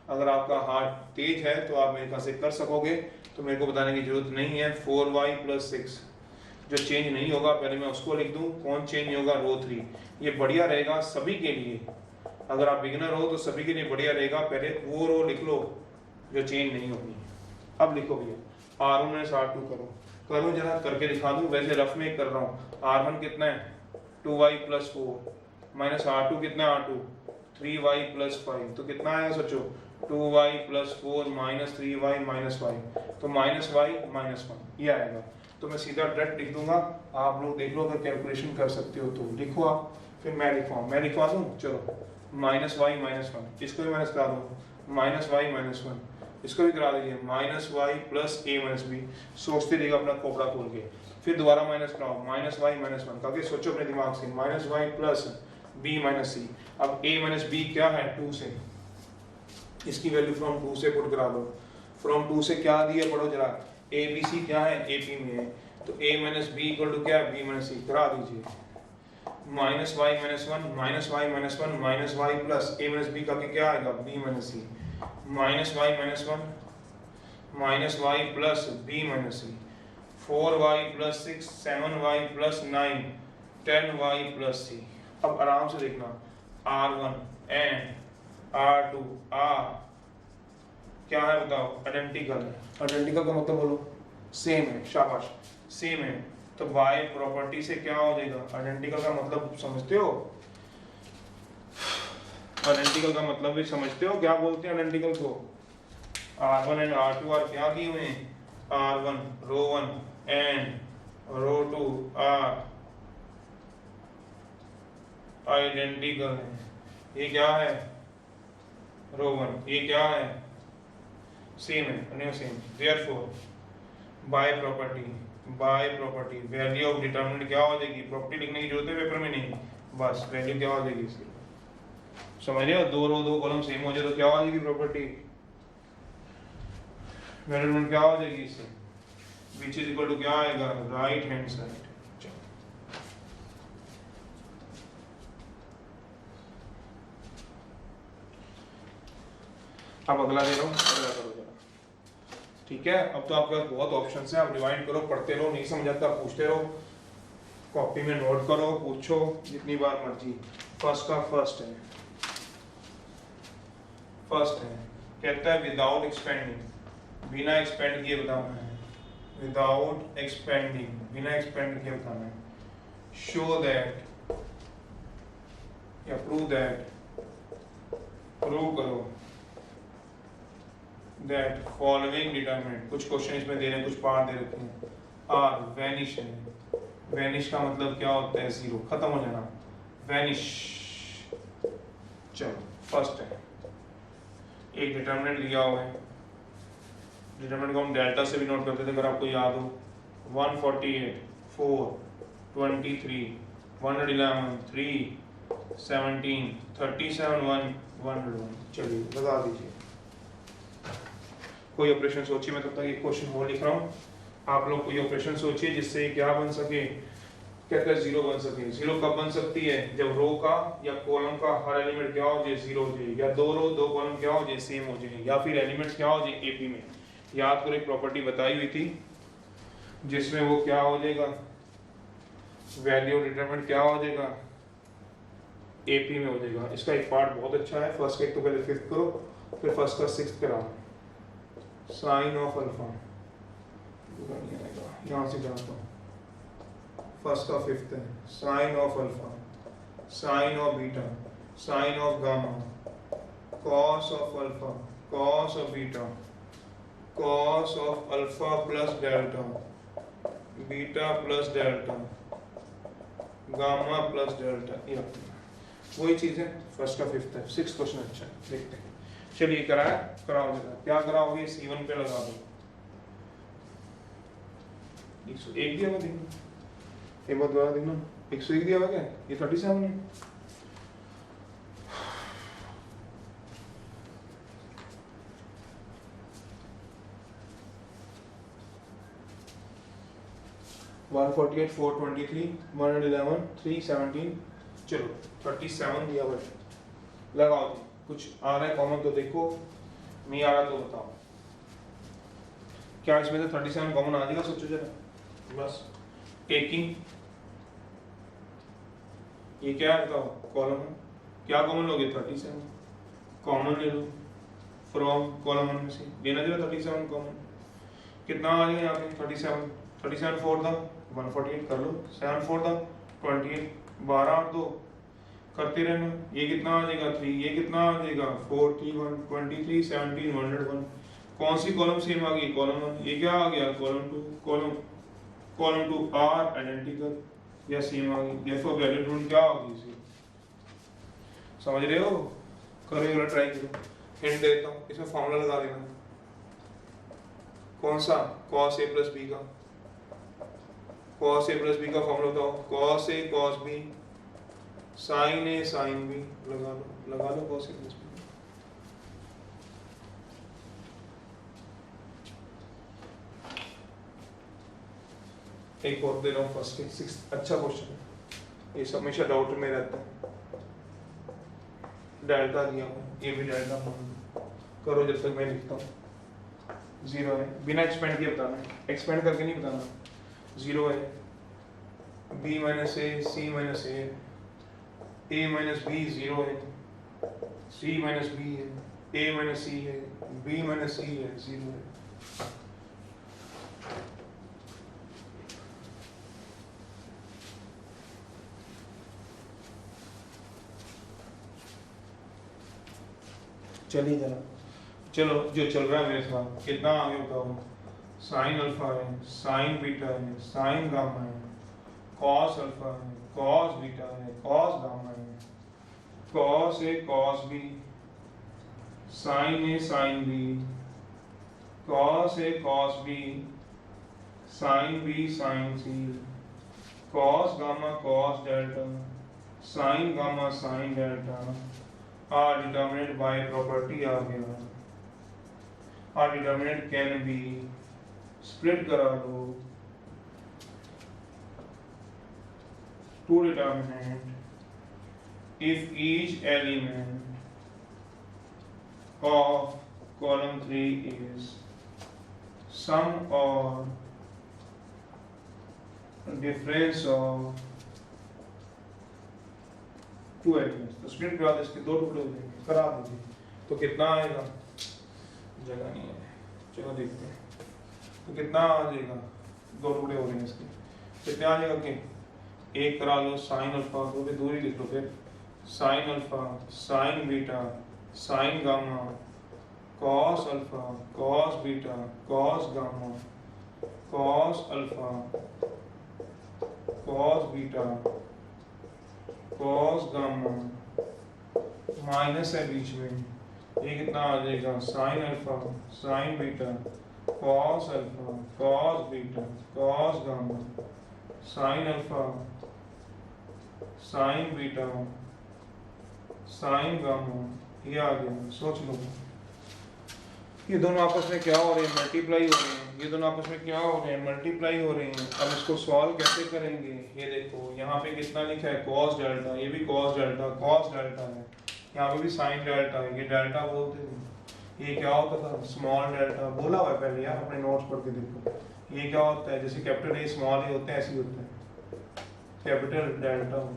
अगर आपका हार्ट तेज है तो आप मेरे ख्याल से कर सकोगे, तो मेरे को बताने की जरूरत नहीं है। 4y + 6 जो चेंज नहीं होगा, पहले मैं उसको लिख दूं, कौन चेंज होगा, रो 3। ये बढ़िया रहेगा सभी के लिए, अगर आप बिगिनर हो तो सभी के लिए बढ़िया रहेगा, पहले वो रो लिख लो जो चेंज नहीं होगी। अब लिखो भैया, r1 - r2 करो जरा, करके दिखा दूं, वैसे रफ में कर रहा हूँ। r1 कितना है, 2y + 4, माइनस r2 कितना है, r2 3y + 5, तो कितना आएगा, सोचो, 2y + 4 - 3y - 5, तो -y - 1 ये आएगा। तो मैं सीधा डायरेक्ट लिख दूंगा, आप लोग देख लो, अगर कैलकुलेशन कर सकते हो तो लिखो आप, फिर मैं लिखवा दूं, चलो, -y - 1, इसको भी माइनस करा दो, -y - 1, इसको भी करा दीजिए, -y + a - b, सोचते रहिएगा अपना कोपड़ा खोल के, फिर दोबारा माइनस कराओ, -y - 1, करके सोचो अपने दिमाग से, -y + b - c। अब a - b क्या है, 2 से, इसकी वैल्यू फ्रॉम 2 से पुट करा दो, फ्रॉम 2 से क्या दिया, पढ़ो जरा, a b c क्या है, AP में है, तो a - b = क्या है, b - c, करा दीजिए, -y - 1, -y - 1, -y plus a - b का क्या आएगा, b - c, -y - 1, -y plus b - c, 4y + 6, 7y + 9, 10y + c। अब आराम से देखना, r1 एंड r2 क्या है बताओ, आइडेंटिकल है। आइडेंटिकल का मतलब बोलो, सेम है, शाबाश, सेम है, तो y प्रॉपर्टी से क्या हो जाएगा, आइडेंटिकल का मतलब समझते हो, आइडेंटिकल का मतलब भी समझते हो, क्या बोलते हैं आइडेंटिकल को? R1 एंड R2 आर क्या दिए हुए हैं? R1 row 1 and row 2 are identical है। ये क्या है? रो 1। ये क्या है? सेम है, अन्य same. Therefore by property value of determinant क्या हो जाएगी? प्रॉपर्टी लिखने की जरूरत है पेपर में? नहीं, बस वैल्यू क्या हो जाएगी इसकी? समझ रहे हो? दो रो दो कॉलम सेम हो जाए तो क्या हो जाएगी प्रॉपर्टी? वैल्यू क्या हो जाएगी इससे? विच इज इक्वल टू क्या आएगा? Right hand side. अब अगला दे रहा हूँ, अगला करो जरा। ठीक है, अब तो आपके पास बहुत ऑप्शन है, आप रिवाइंड करो, पढ़ते रहो, नहीं समझ आता पूछते रहो, कॉपी में नोट करो, पूछो जितनी बार मर्जी। फर्स्ट का फर्स्ट है, कहता है विदाउट एक्सपेंडिंग, बिना एक्सपेंड किए बताना है। विदाउट एक्सपेंडिंग, बिना एक्सपेंड किए बताना है। शो दैट या प्रूव करो दैट फॉलोइंग डिटरमिनेंट, कुछ क्वेश्चन इसमें दे रहे हैं, कुछ पार्ट दे रखे हैं। आर वैनिश है, वैनिश का मतलब क्या होता है? जीरो, खत्म हो जाना, वैनिश। चलो फर्स्ट है, एक डिटरमिनेंट दिया हुआ है, डिटरमिनेंट को हम डेल्टा से भी नोट करते थे अगर आपको याद हो। 148 4 23 111 3 17 37 1 101। चलिए लगा दीजिए। कोई ऑपरेशन सोचिए, मैं तब तक एक क्वेश्चन और लिख रहा हूँ, आप लोग कोई ऑपरेशन सोचिए जिससे क्या बन सके, कहते हैं जीरो बन सके। जीरो कब बन सकती है? जब रो का या कॉलम का हर एलिमेंट क्या हो जाए? जीरो हो जाए, या दो रो दो कॉलम क्या हो जाए? सेम हो जाए, या फिर एलिमेंट क्या हो जाए? एपी में। याद करो एक प्रॉपर्टी बताई हुई थी जिसमें वो क्या हो जाएगा? वैल्यू डिटरमिनेंट क्या हो जाएगा? एपी में हो जाएगा। इसका एक पार्ट बहुत अच्छा है, फर्स्ट का एक तो पहले फिफ्थ करो, फिर फर्स्ट का सिक्स्थ कराओ। साइन ऑफ अल्फा, यहाँ से जाता हूँ, फर्स्ट का फिफ्थ है। Sine of alpha, sine of beta, sine of gamma, cos of alpha, cos of beta, cos of alpha plus delta, beta plus delta, gamma plus delta. ये वही चीज है, फर्स्ट का फिफ्थ है। सिक्स क्वेश्चन अच्छा है, देखते हैं। चलिए कराया, कराओ जरा। क्या कराओगे? C1 पे लगा दो। 101 दिया हुआ, देखना एक बात दोबारा देखना, 101 दिया हुआ क्या? ये 37 है। वन 48 423 111 317। चलो 37 दिया हुआ, लगाओ जी। कुछ आ रहा है कॉमन तो देखो, नहीं आ रहा तो बताओ। क्या इसमें से 37 कॉमन आ जाएगा? सोचो जरा बस। टेकिंग, ये क्या है बताओ? कॉलम है, क्या कॉमन लोगे? 37 कॉमन ले लो फ्रॉम कॉलम में से, लेना जरा 37 कॉमन। कितना आ जाएगा यहाँ पे? 37 37 4 था 148 कर लो, 7 4 था 28, 12 और 2 करते रहना। ये कितना आ जाएगा? 3। ये कितना आ जाएगा? 4 3 1 23 17 101। कौन सी कॉलम सेम आ गई? कॉलम 1। ये क्या आ गया? कॉलम 2। कॉलम 2 आर आइडेंटिकल या सेम आ गई। देखो वैल्यू ढूंढ क्या होगी इसे, समझ रहे हो? करो जरा, ट्राई करो। हिंट देता हूँ, इसमें फॉर्मूला लगा देना। कौन सा? cos a प्लस बी का, cos a प्लस बी का फॉर्मूला बताओ। cos a cos b, sin a sin b। लगा लो cos a प्लस b। एक और दे रहा हूँ, फर्स्ट के सिक्स। अच्छा क्वेश्चन है, ये सब हमेशा डाउट में रहता है। डेल्टा दिया हुआ, ये भी डेल्टा करो जब तक मैं लिखता हूँ। जीरो है, बिना एक्सपेंड किए बताना है, एक्सपेंड करके नहीं बताना। जीरो है, b minus A, C minus A minus B zero है, सी माइनस बी है, ए माइनस सी है, बी माइनस सी है, जीरो है। चलिए जरा, चलो जो चल रहा है मेरे साथ, कितना आगे बताओ। साइन अल्फा है, साइन बीटा है, साइन गामा है, कॉस अल्फा है, कॉस बीटा है, कॉस गामा है, cos A cos B, sine A sine B, cos A cos B, sine B sine C, cos gamma cos delta, sine gamma sine delta are determinant by property आ गया। Are determinant can be split करा दो two determinant if each element of column 3 is sum or difference of two elements। तो स्प्लिट करा दो, इसके दो टुकड़े हो जाएंगे, करा दीजिए। तो कितना आएगा, जगह नहीं है, चलो देखते हैं। तो कितना आ जाएगा, दो टुकड़े हो रहे हैं इसके, कितना आ जाएगा कि एक करा लो साइन अल्फा, तो भी दूरी लिख लो, फिर sine alpha, sign beta, sign gamma, cos alpha, cos beta, cos gamma, cos alpha, cos beta, cos gamma, minus है बीच में, ये कितना आ जाएगा sine alpha, sign beta, cos alpha, cos beta, cos gamma, sine alpha, sign beta, sign gamma, ये आ गया। सोच लो ये दोनों आपस में क्या हो रहे हैं, मल्टीप्लाई हो रहे हैं। ये दोनों आपस में क्या हो रहे हैं, मल्टीप्लाई हो रहे हैं। अब इसको सॉल्व कैसे करेंगे, ये देखो यहाँ पे कितना लिखा है कॉस डेल्टा, ये भी कॉस डेल्टा, कॉस डेल्टा है, यहाँ पे भी साइन डेल्टा है, ये डेल्टा बोलते हैं। ये क्या होता था, स्मॉल डेल्टा बोला हुआ है पहले यार, अपने नोट्स पढ़ के देखो। ये क्या होता है, जैसे कैपिटल ए स्मॉल ए होते हैं, ऐसे ही होता है, कैपिटल डेल्टा।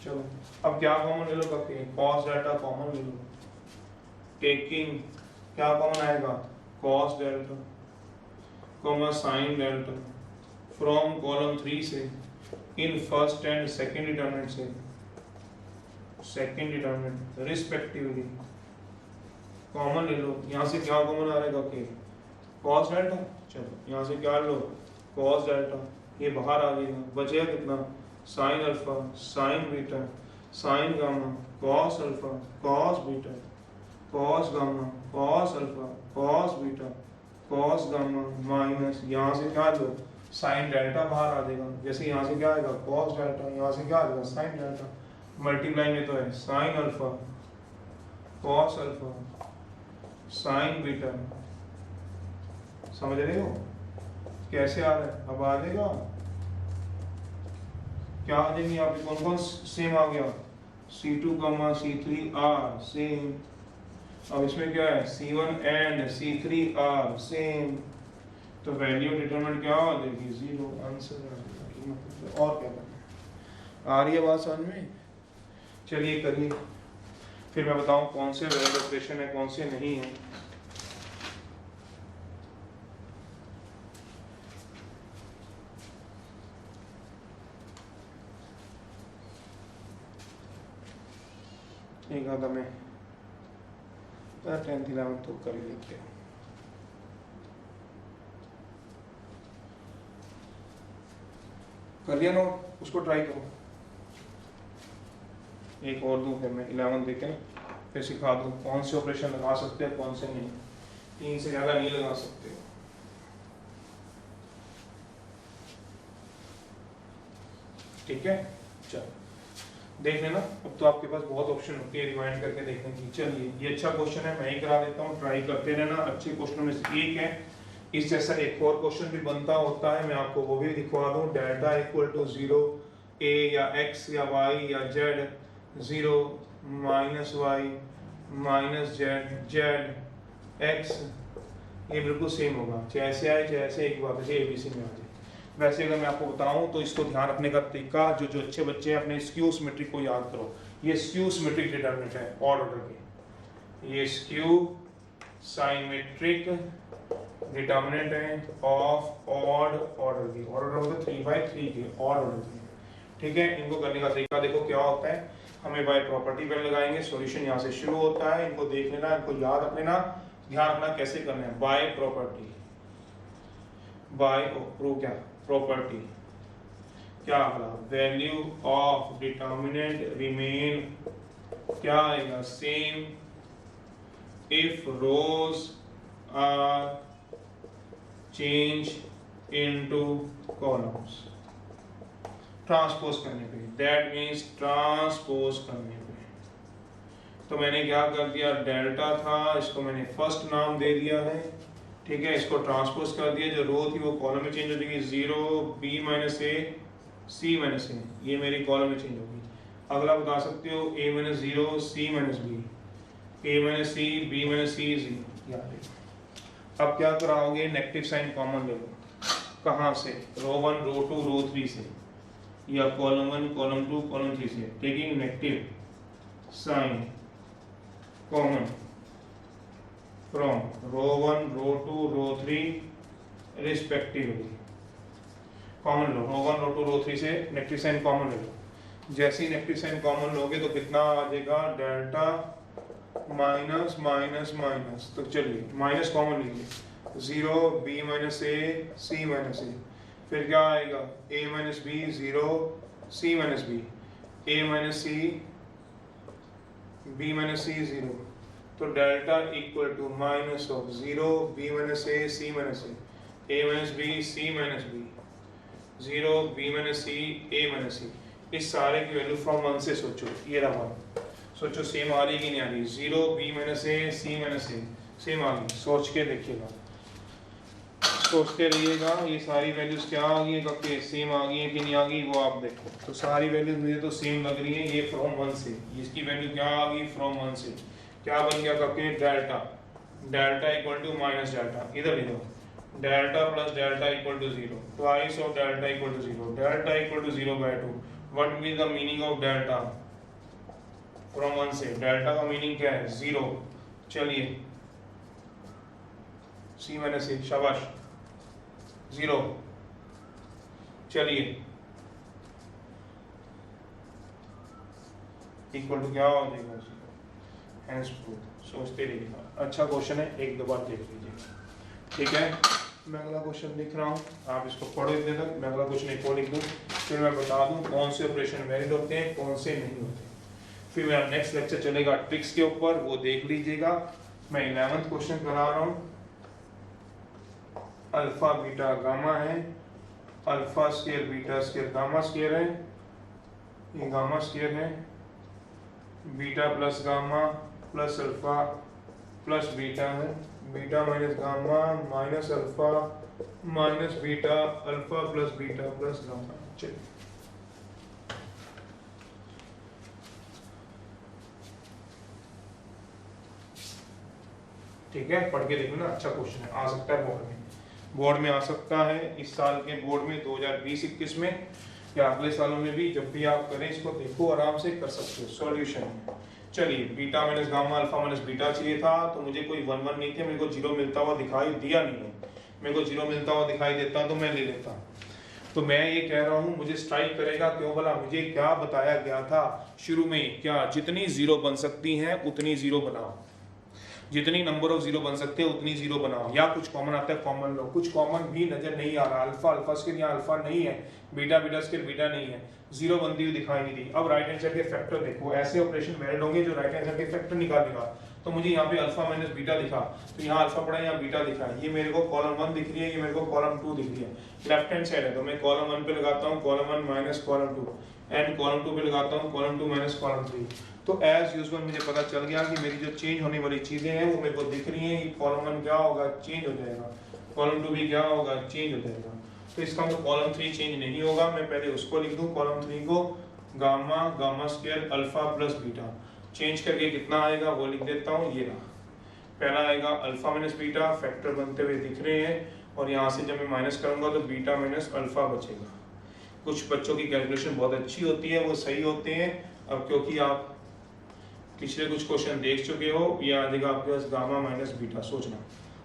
चलो अब क्या कॉमन ले लो, कॉस डेल्टा कॉमन ले लो, टेकिंग क्या कॉमन आएगा, cos delta comma sine delta from column 3 से in first and second determinant से, सेकंड डिटरमिनेंट रिस्पेक्टिवली कॉमन ले लो। यहाँ से क्या कॉमन आ रहेगा, कि कॉस डेल्टा। चलो यहाँ से क्या लो, कॉस डेल्टा, ये बाहर आ जाएगा, बचेगा कितना, sine alpha, sign beta, sign gamma, cos alpha, cos beta, cos gamma, cos alpha, cos beta, cos gamma, minus यहाँ से क्या लो, साइन डेल्टा बाहर आ जाएगा। जैसे यहाँ से क्या आएगा कॉस डेल्टा, यहाँ से क्या आएगा साइन डेल्टा, मल्टीप्लाई में तो है sine alpha, cos alpha, sign beta. समझ रहे हो कैसे आ रहा है, अब आ जाएगा क्या आ जाएंगे यहाँ पे, कौन कौन सेम आ गया, C2, C3 R सेम। अब इसमें क्या है, C1 and C3 R same, तो वैल्यू डिटरमिनेंट क्या हो जाएगी, 0, आंसर आ जाएगा। और क्या करना, आ रही है बात समझ में। चलिए करिए, फिर मैं बताऊं कौन से वैल्यू ऑपरेशन है कौन से नहीं है। एक आधा में 10th 11th तो कर ही लेते हैं। कर लिया नोट, उसको ट्राई करो। एक और दूं फिर मैं 11 देखें, फिर सिखा दूं कौन से ऑपरेशन लगा सकते हैं कौन से नहीं, 3 से ज़्यादा नहीं लगा सकते। ठीक है, चलो देख लेना। अब तो आपके पास बहुत ऑप्शन होते हैं रिवाइंड करके देखने की। चलिए ये अच्छा क्वेश्चन है, मैं ही करा देता हूँ, ट्राई करते रहना। अच्छे क्वेश्चनों में से एक है। इस जैसा एक और क्वेश्चन भी बनता होता है, मैं आपको वो भी दिखवा दूँ। डेल्टा इक्वल टू 0, a या x या y या z, 0 minus y minus z x, ये बिल्कुल सेम होगा, चाहे ऐसे आए चाहे ऐसे, एक बात है ABC में आ जाए। वैसे अगर मैं आपको बताऊं तो इसको ध्यान रखने का तरीका, जो अच्छे बच्चे हैं अपने स्क्यू सिमेट्रिक को याद करो। ये स्क्यू सिमेट्रिक डिटरमिनेंट है ऑड ऑर्डर के, ये स्क्यू सिमेट्रिक डिटरमिनेंट है ऑफ ऑड ऑर्डर की। ऑड ऑर्डर होता है 3/3 के, ऑड ऑर्डर के। ठीक है, इनको करने का तरीका देखो क्या होता है। हमें बाय प्रॉपर्टी पे लगाएंगे। सॉल्यूशन यहाँ से शुरू होता है, इनको देख लेना, इनको याद रख लेना, ध्यान रखना कैसे करना है। बाय प्रॉपर्टी, बाय प्रूव क्या प्रॉपर्टी, क्या आएगा वैल्यू ऑफ डिटर्मिनेंट रिमेन, क्या आएगा same if rows are change into columns. Transpose करने पे, दैट मीन्स ट्रांसपोज करने पे, तो मैंने क्या कर दिया, डेल्टा था, इसको मैंने फर्स्ट नाम दे दिया है, ठीक है, इसको ट्रांसपोज कर दिया, जो रो थी वो कॉलम में चेंज हो जाएगी, 0 b minus A C minus ए, ये मेरी कॉलम में चेंज होगी। अगला बता सकते हो a minus 0 c minus B, a minus C b minus C जी। अब क्या कराओगे, नेगेटिव साइन कॉमन ले लो, कहाँ से, रो 1 रो 2 रो 3 से, या कॉलम 1 कॉलम 2 कॉलम 3 से, taking negative sign common from row 1 row 2 row 3 respectively. Common लो, रो 1 रो 2 रो 3 से नेगेटिव साइन कॉमन ले लो। जैसे ही नेगेटिव साइन कॉमन लोगे तो कितना आ जाएगा, डेल्टा माइनस माइनस माइनस, तो चलिए माइनस कॉमन लीजिए, 0 b minus A C minus A, फिर क्या आएगा a minus B 0 c minus B, a minus C b minus C 0, तो delta equal to minus of 0 b minus A C minus A, a minus B C minus B, 0 b minus C a minus C. इस सारे की वैल्यू फ्रॉम 1 से सोचो, ये रहा 1, सोचो सेम आ रही कि नहीं आ रही, 0 b minus A C minus A same आ गई, सोच के देखिएगा, सोचते रहिएगा, ये सारी वैल्यूज क्या आ गई है, सेम आ गई है कि नहीं आ गई वो आप देखो। तो सारी वैल्यूज मुझे तो सेम लग रही है, ये फ्रॉम 1 से, इसकी वैल्यू क्या आ गई फ्रॉम 1 से, क्या बन गया कके delta, delta equal to minus delta, इधर लिखो delta plus delta equal to 0, twice of delta equal to 0, delta equal to 0/2। What mean the meaning of delta from 1 से, डेल्टा का मीनिंग क्या है 0। चलिए सी माइनस ए, शाबाश 0, चलिए इक्वल टू क्या हो जाएगा, हैंस प्रूफ। सोचते रहिएगा, अच्छा क्वेश्चन है, एक दो बार देख लीजिए, ठीक है। मैं अगला क्वेश्चन लिख रहा हूँ, आप इसको पढ़ो इतने तक, मैं अगला क्वेश्चन एक और लिख दूँ, फिर मैं बता दूँ कौन से ऑपरेशन वैलिड होते हैं कौन से नहीं होते। फिर मेरा नेक्स्ट लेक्चर चलेगा ट्रिक्स के ऊपर, वो देख लीजिएगा। मैं 11th क्वेश्चन करा रहा हूँ, अल्फा बीटा गामा है, alpha square beta square gamma square है, ये गामा स्केयर है, beta plus gamma plus alpha plus beta है, beta minus gamma minus alpha minus beta, alpha plus beta plus gamma. चलिए ठीक है, पढ़ के देखना, अच्छा क्वेश्चन है, आ सकता है बोर्ड में आ सकता है, इस साल के बोर्ड में 2020-21 में या अगले सालों में भी, जब भी आप करें इसको देखो, आराम से कर सकते हो। सॉल्यूशन, चलिए beta minus gamma alpha minus beta चाहिए था, तो मुझे कोई 1 1 नहीं थे, मेरे को 0 मिलता हुआ दिखाई दिया नहीं है, मेरे को 0 मिलता हुआ दिखाई देता तो मैं ले लेता। तो मैं ये कह रहा हूँ मुझे स्ट्राइक करेगा क्यों, बोला मुझे क्या बताया गया था शुरू में, क्या जितनी 0 बन सकती हैं उतनी 0 बनाओ, जितनी नंबर ऑफ 0 बन सकते हैं उतनी 0 बनाओ, या कुछ कॉमन आता है कॉमन लो, कुछ कॉमन भी नजर नहीं आ रहा, अल्फा अल्फा स्केयर यहाँ अल्फा नहीं है, बीटा बीटा स्केयर बीटा नहीं है, 0 बनती हुई दिखाई नहीं दी। अब राइट हैंड साइड के फैक्टर देखो, ऐसे ऑपरेशन वैलिड होंगे जो राइट हैंड साइड के फैक्टर निकालेगा। तो मुझे यहाँ पे अल्फा माइनस बीटा दिखा, तो यहाँ अल्फा पड़ा है यहाँ बीटा दिखा है, ये मेरे को कॉलम 1 दिख रही है, ये मेरे को कॉलम 2 दिख रही है, लेफ्ट हैंड साइड है, तो मैं कॉलम 1 पे लगाता हूँ column 1 minus column 2, and column 2 पे लगाता हूँ कॉलम 2 माइनस कॉलम 3। तो एज यूजुअल मुझे पता चल गया कि मेरी जो चेंज होने वाली चीजें हैं वो मेरे को दिख रही हैं, कॉलम 1 क्या होगा चेंज हो जाएगा, कॉलम 2 भी क्या होगा चेंज हो जाएगा। तो इसका मतलब कॉलम 3 चेंज नहीं होगा, मैं पहले उसको लिख दूं, कॉलम 3 को gamma gamma square alpha plus beta, change करके कितना आएगा वो लिख देता हूँ, ये रहा पहला आएगा अल्फा माइनस बीटा, फैक्टर बनते हुए दिख रहे हैं, और यहाँ से जब मैं माइनस करूंगा तो बीटा माइनस अल्फा बचेगा। कुछ बच्चों की कैलकुलेशन बहुत अच्छी होती है, वो सही होते हैं। अब क्योंकि आप पिछले कुछ क्वेश्चन देख चुके हो, ये आ जाएगा आपके पास गामा माइनस बीटा, सोचना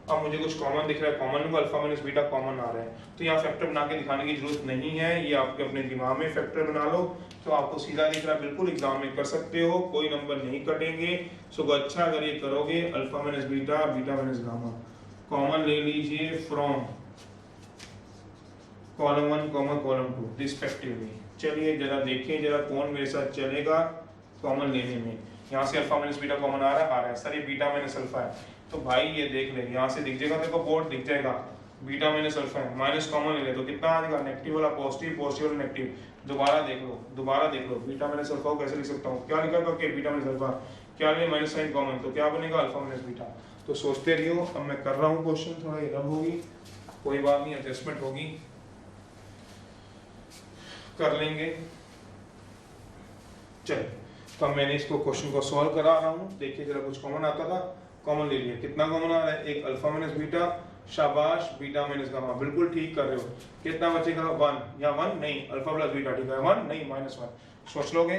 अब मुझे कुछ कॉमन दिख रहा है, कॉमन लूंगा, अल्फा माइनस बीटा कॉमन आ रहा है, तो यहाँ फैक्टर बना के दिखाने की जरूरत नहीं है, ये आपके अपने दिमाग में फैक्टर बना लो, तो आपको सीधा दिख रहा है, बिल्कुल एग्जाम में कर सकते हो, कोई नंबर नहीं कटेंगे। सो अच्छा अगर ये करोगे alpha minus beta, beta minus gamma common ले लीजिए फ्रॉम कॉलम 1 कॉलम 2 रिस्पेक्टिवली। चलिए जरा देखिए जरा कौन मेरे साथ चलेगा कॉमन लेने में। यहाँ से अल्फा माइनस बीटा कॉमन आ रहा है सर, ये बीटा माइनस अल्फा है, तो भाई ये देख ले, यहाँ से दिख जाएगा, देखो बोर्ड दिख जाएगा, बीटा माइनस अल्फा है, माइनस कॉमन ले ले तो कितना आ जाएगा, नेगेटिव वाला पॉजिटिव, पॉजिटिव वाला नेगेटिव। दोबारा देख लो, बीटा माइनस अल्फा को कैसे लिख सकता हूँ, क्या लिखा करके बीटा माइनस अल्फा, क्या ले माइनस साइन कॉमन, तो क्या बनेगा अल्फा माइनस बीटा। तो सोचते रहियो, अब मैं कर रहा हूँ क्वेश्चन, थोड़ा ये रब होगी, कोई बात नहीं, एडजस्टमेंट होगी, कर लेंगे। चलिए तो मैंने इसको क्वेश्चन को सॉल्व करा रहा हूँ, देखिए जरा कुछ कॉमन आता था, कॉमन ले लिया, कितना कॉमन आ रहा है, एक अल्फा माइनस बीटा, शाबाश, बीटा माइनस गामा, बिल्कुल ठीक कर रहे हो, कितना बचेगा 1, या 1 नहीं, अल्फा प्लस बीटा, ठीक है 1 नहीं -1, सोच लोगे,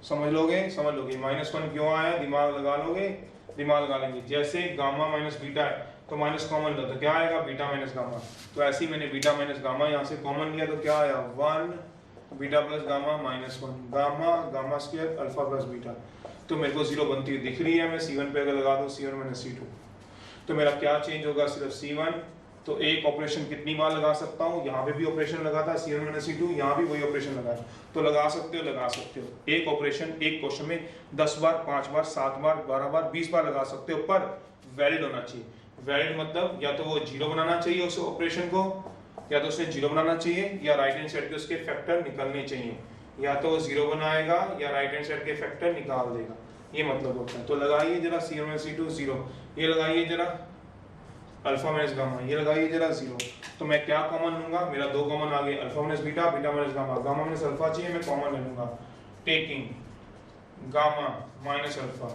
समझ लोगे, -1 क्यों आया, दिमाग लगा लोगे, दिमाग लगा लेंगे। जैसे गामा माइनस बीटा है तो माइनस कॉमन लो तो क्या आएगा, बीटा माइनस गामा, तो ऐसे ही मैंने बीटा माइनस गामा यहाँ से कॉमन लिया तो क्या आया 1 beta plus gamma -1, gamma gamma square alpha plus beta, तो मेरे को 0 बनती हुई दिख रही है, मैं C1 पे अगर लगा दूं C1 माइनस C2 तो मेरा क्या चेंज होगा, सिर्फ C1, तो एक ऑपरेशन कितनी बार लगा सकता हूँ, यहाँ पे भी ऑपरेशन लगा था C1 माइनस C2, यहाँ भी वही ऑपरेशन लगा है, तो लगा सकते हो, एक ऑपरेशन एक क्वेश्चन में 10 बार, 5 बार, 7 बार, 12 बार, 20 बार लगा सकते हो, पर वैलिड होना चाहिए। वैलिड मतलब या तो वो 0 बनाना चाहिए उस ऑपरेशन को, या तो उसने 0 बनाना चाहिए, या राइट हैंड साइड के उसके फैक्टर निकलने चाहिए, या तो वो 0 बनाएगा या राइट हैंड साइड के फैक्टर निकाल देगा, ये मतलब होता है। तो लगाइए जरा C1 माइनस C2 0, ये लगाइए जरा अल्फा माइनस गामा, ये लगाइए जरा 0, तो मैं क्या कॉमन लूंगा, मेरा 2 कॉमन आ गए, alpha minus beta, beta minus gamma, gamma minus alpha चाहिए, मैं कॉमन ले लूंगा, taking gamma minus alpha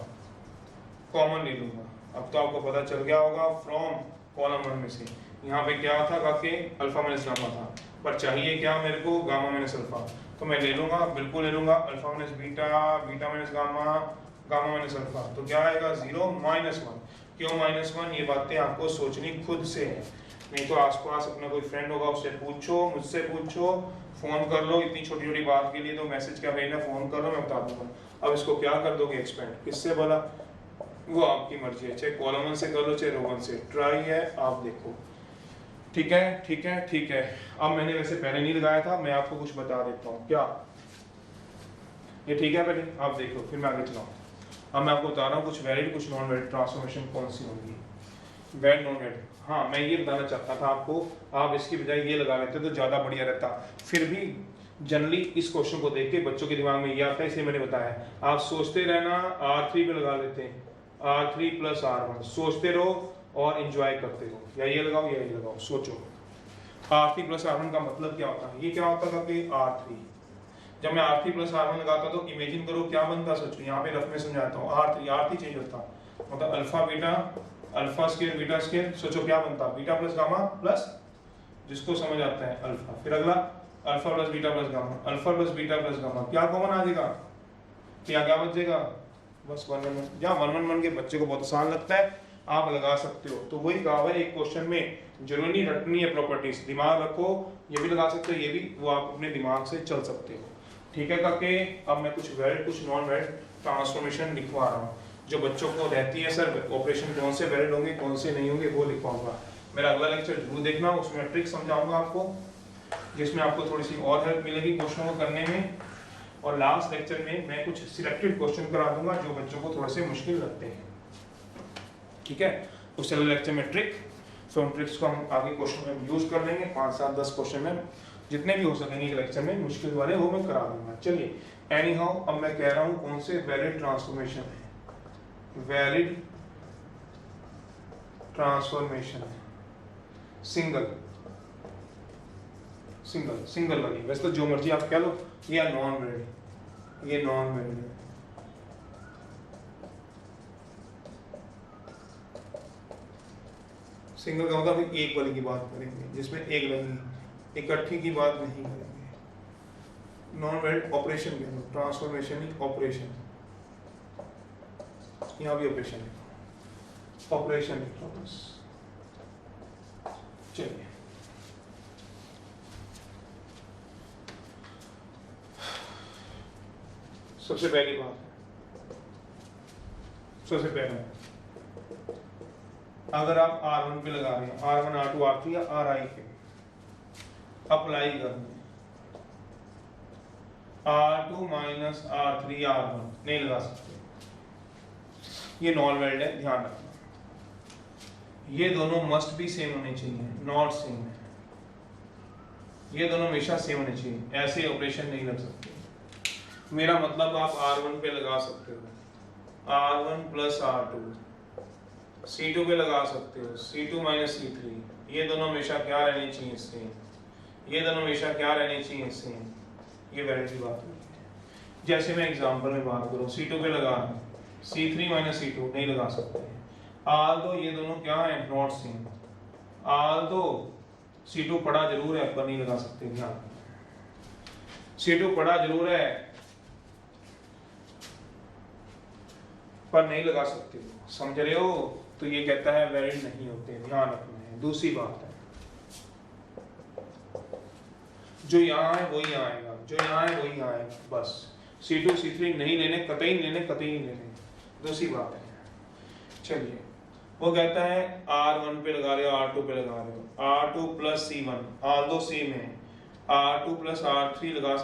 common ले लूंगा। अब तो आपको पता चल गया होगा फ्रॉम कॉलम 1 में से, यहाँ पे क्या था काके अल्फा माइनस गामा था, पर चाहिए क्या मेरे को, गामा माइनस अल्फा, तो मैं ले लूंगा, बिल्कुल ले लूंगा, alpha minus beta, beta minus gamma, gamma minus alpha, तो क्या आएगा 0 -1, क्यों -1, ये बातें आपको सोचनी खुद से है, नहीं तो आसपास अपना कोई फ्रेंड होगा उससे पूछो, मुझसे पूछो, फोन कर लो, इतनी छोटी छोटी बात के लिए तो मैसेज क्या भेजना, फोन कर लो, मैं बता दूंगा। अब इसको क्या कर दोगे एक्सपेंड, किससे बोला, वो आपकी मर्जी है, चाहे कॉलम 1 से कर लो चाहे रो 1 से, ट्राई है, आप देखो, ठीक है। अब मैंने वैसे पहले नहीं लगाया था, मैं आपको कुछ बता देता हूँ, क्या ये ठीक है, पहले आप देख लो फिर मैं आगे चलाऊँ। अब मैं आपको बता रहा हूँ कुछ वैलिड कुछ नॉन वैलिड ट्रांसफॉर्मेशन कौन सी होंगी, वैलिड नॉन वैलिड। हाँ मैं ये बताना चाहता था आपको, आप इसकी बजाय ये लगा लेते तो ज़्यादा बढ़िया रहता, फिर भी जनरली इस क्वेश्चन को देख के बच्चों के दिमाग में ये आता है, इसलिए मैंने बताया, आप सोचते रहना, R3 पे लगा लेते हैं, R3 + R1, सोचते रहो और एंजॉय करते रहो, या ये लगाओ या ये लगाओ, सोचो R3 + R1 का मतलब क्या होता है, ये क्या होता था कि R3, जब मैं R3 + R1 लगाता तो इमेजिन करो क्या बनता, सोचो यहाँ पे रफ में समझाता हूँ, R3 चेंज होता, मतलब alpha beta, alpha square beta square, सोचो क्या बनता, बीटा प्लस गामा प्लस, जिसको समझ आता है अल्फा, फिर अगला alpha plus beta plus gamma, alpha plus beta plus gamma, क्या कॉमन आ जाएगा, क्या बचेगा, बस 1 1 1, या 1 1 1 के बच्चे को बहुत आसान लगता है, आप लगा सकते हो, तो वही कहा है एक क्वेश्चन में जरूरी नहीं रटनी है प्रॉपर्टीज, दिमाग रखो, ये भी लगा सकते हो, ये भी, वो आप अपने दिमाग से चल सकते हो, ठीक है काके। अब मैं कुछ वैलिड कुछ नॉन वैलिड ट्रांसफॉर्मेशन लिखवा रहा हूँ, जो बच्चों को रहती है सर ऑपरेशन कौन से वैलिड होंगे कौन से नहीं होंगे, वो लिखवाऊंगा। मेरा अगला लेक्चर जरूर देखना, उसमें ट्रिक समझाऊंगा आपको, जिसमें आपको थोड़ी सी और हेल्प मिलेगी क्वेश्चनों को करने में, और लास्ट लेक्चर में मैं कुछ सिलेक्टेड क्वेश्चन करा दूंगा जो बच्चों को थोड़े से मुश्किल लगते हैं, ठीक है। उससे अगले लेक्चर में ट्रिक, सो उन ट्रिक्स को हम आगे क्वेश्चन में यूज कर लेंगे, 5 7 10 क्वेश्चन में जितने भी हो सकेंगे लेक्चर में, मुश्किल वाले वो मैं करा दूंगा। चलिए एनी हाउ, अब मैं कह रहा हूँ कौन से वैलिड ट्रांसफॉर्मेशन है, वैलिड ट्रांसफॉर्मेशन है, सिंगल वाली, वैसे तो जो मर्जी आप कह लो, ये नॉन वैलिड, ये नॉन वैलिड, सिंगल का मतलब एक वाली की बात करेंगे, जिसमें एक लगेगी, इकट्ठी की बात नहीं करेंगे। नॉन वैलिड ऑपरेशन कह लो, ट्रांसफॉर्मेशन ही ऑपरेशन, यहाँ भी ऑपरेशन है, ऑपरेशन बस चलिए सबसे पहली बात है, सबसे पहले अगर आप R1 पे लगा रहे हैं, R1 R2 R3 या Ri पे अप्लाई करना R2 माइनस R3 R1 नहीं लगा सकते, ये नॉन वैलिड है, ध्यान रखना। ये दोनों मस्ट भी सेम होने चाहिए, नॉट सेम है, ये दोनों हमेशा सेम होने चाहिए, ऐसे ऑपरेशन नहीं लग सकते। मेरा मतलब आप R1 पे लगा सकते हो R1 प्लस R2, C2 पे लगा सकते हो C2 माइनस C3, ये दोनों हमेशा क्या रहने चाहिए सेम, ये दोनों हमेशा क्या रहने चाहिए सेम, ये वैलिड की बात है। जैसे मैं एग्जांपल में बात करूं, C2 पे लगा रहा हूं C3 माइनस C2 नहीं लगा सकते, आल्दो ये दोनों क्या है नॉट सेम, आल्दो C2 पढ़ा जरूर है पर नहीं लगा सकते, ध्यान C2 पढ़ा जरूर है पर नहीं लगा सकते, समझ रहे हो? तो ये कहता है वैलिड नहीं होते, ध्यान रखना है। दूसरी बात है, जो यहाँ है वही यहाँ आएगा, जो यहाँ है वही यहाँ आएगा, बस C2 C3 नहीं लेने, कतई नहीं लेने, कतई नहीं लेने। दूसरी बात है, चलिए वो कहता है R1 पे लगा रहे हो R2 पे लगा रहे हो R2 plus C1 Aldous same है, R2 प्लस R3 लगा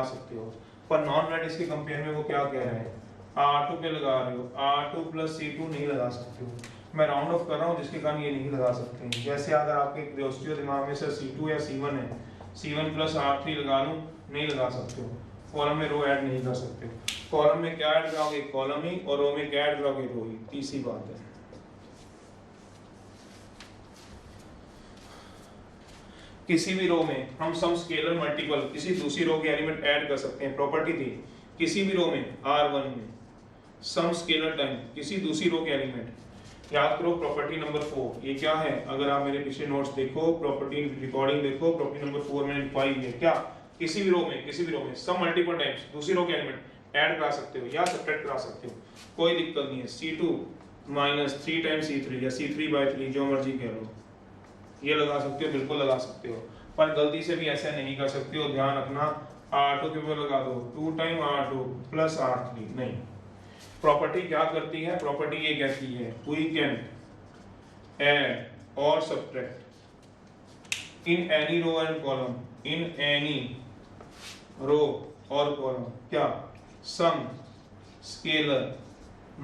सकते हो, पर नॉन वैलिड इसके कंपेयर में वो क्या कह रहे हैं, R2 पे लगा रहे हो R2 प्लस C2 नहीं लगा सकते हो। मैं राउंड ऑफ कर रहा हूँ जिसके कारण ये नहीं लगा सकते हैं। जैसे अगर आपके क्यूरियोसिटी दिमाग में से C2 या C1 है, C1 प्लस R3 लगा लूँ, नहीं लगा सकते हो, कॉलम में रो ऐड नहीं कर सकते हो। कॉलम में क्या ऐड कराओगे, कॉलम ही, और रो में क्या ऐड कराओगे, रो ही। तीसरी बात है, किसी भी रो में हम सम स्केलर मल्टीपल किसी दूसरी रो के एलिमेंट ऐड कर सकते हैं। प्रॉपर्टी थी किसी भी रो में R1 में सम स्केलर टाइम किसी दूसरी रो के एलिमेंट। याद करो प्रॉपर्टी नंबर 4, ये क्या है, अगर आप मेरे पिछले नोट्स देखो, प्रॉपर्टी रिकॉर्डिंग देखो, प्रॉपर्टी नंबर 4 मैंने लिखवाई है, क्या किसी भी रो में सम मल्टीपल टाइम्स दूसरी रो के एलिमेंट ऐड करा सकते हो या सब्ट्रैक्ट करा सकते हो, कोई दिक्कत नहीं है। C2 माइनस 3 टाइम्स C3 या C3/3 जो मर्जी कह लो, ये लगा सकते हो, बिल्कुल लगा सकते हो, पर गलती से भी ऐसा नहीं कर सकते हो, ध्यान रखना। R2 के ऊपर लगा दो 2 टाइम R2 प्लस R3 नहीं। प्रॉपर्टी क्या करती है, प्रॉपर्टी ये कहती है वी कैन ऐड और subtract in any row and column, in any row और कॉलम, क्या some scalar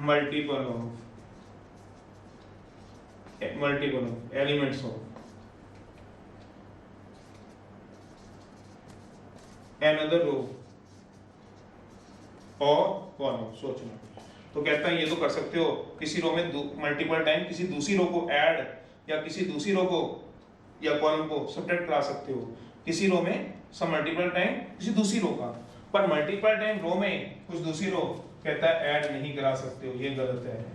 multiple of elements of another row और कॉलम। सोचना, तो कहता है ये तो कर सकते हो, किसी रो में मल्टीपल टाइम किसी दूसरी रो को ऐड या किसी दूसरी रो को या कॉलम को सब्ट्रैक्ट करा सकते हो, किसी रो में सम मल्टीपल टाइम किसी दूसरी रो का, पर मल्टीपल टाइम रो में कुछ दूसरी रो कहता है ऐड नहीं करा सकते हो, ये गलत है।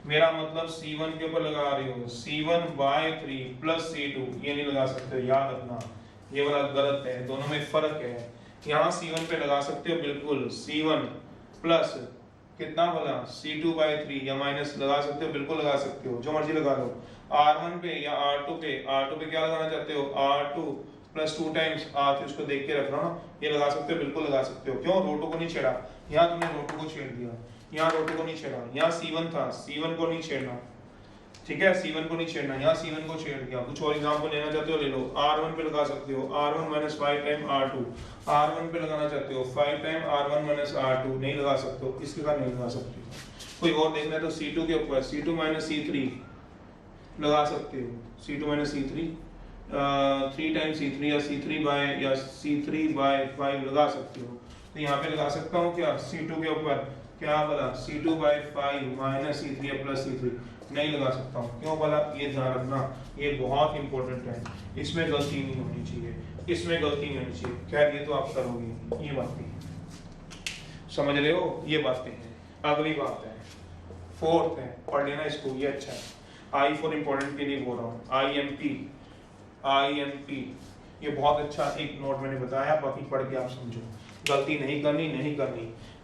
मेरा मतलब C1 के ऊपर लगा रहे हो C1/3 प्लस C2, ये नहीं लगा सकते हो, याद रखना ये वाला गलत है, दोनों में फर्क है। यहाँ C1 पे लगा सकते हो बिल्कुल, C1 प्लस कितना बोला C2/3 या माइनस लगा सकते हो, बिल्कुल लगा सकते हो, जो मर्जी लगा लो। R1 पे या R2 पे क्या लगाना चाहते हो, R2 प्लस 2 टाइम्स R3, उसको देख के रख रहा हूँ, ये लगा सकते हो, बिल्कुल लगा सकते हो। क्यों, रो 2 को नहीं छेड़ा, यहाँ तुमने रो 2 को छेड़ दिया, यहाँ रो 2 को नहीं छेड़ा, यहाँ C1 था, C1 को नहीं छेड़ना, ठीक है, C1 को नहीं छेड़ना, यहाँ C1 को छेड़ दिया। कुछ और एग्जांपल लेना चाहते हो ले लो, R1 पे लगा सकते हो R1 minus 5 time R2, R1 पे लगाना चाहते हो 5 टाइम R1 माइनस R2, नहीं लगा सकते हो, इसके कारण नहीं लगा सकते हो। कोई और देखना है तो C2 के ऊपर C2 माइनस C3 लगा सकते हो, C2 minus C3 3 time C3 या C3/5 लगा सकते हो। तो यहाँ पे लगा सकता हूँ क्या, C2 के ऊपर क्या बोला C2/5 minus C3 plus C3, नहीं लगा सकता हूँ। क्यों बोला, ये ध्यान रखना, ये बहुत इंपॉर्टेंट है, इसमें गलती नहीं होनी चाहिए, इसमें गलती नहीं होनी चाहिए। खैर ये तो आप करोगे, ये बातें समझ रहे हो, ये बातें हैं। अगली बात है, फोर्थ है, पढ़ लेना इसको, ये अच्छा है। आई फॉर इम्पोर्टेंट के लिए बोल रहा हूँ, IMP ये बहुत अच्छा एक नोट मैंने बताया, बाकी पढ़ के आप समझो, गलती नहीं करनी।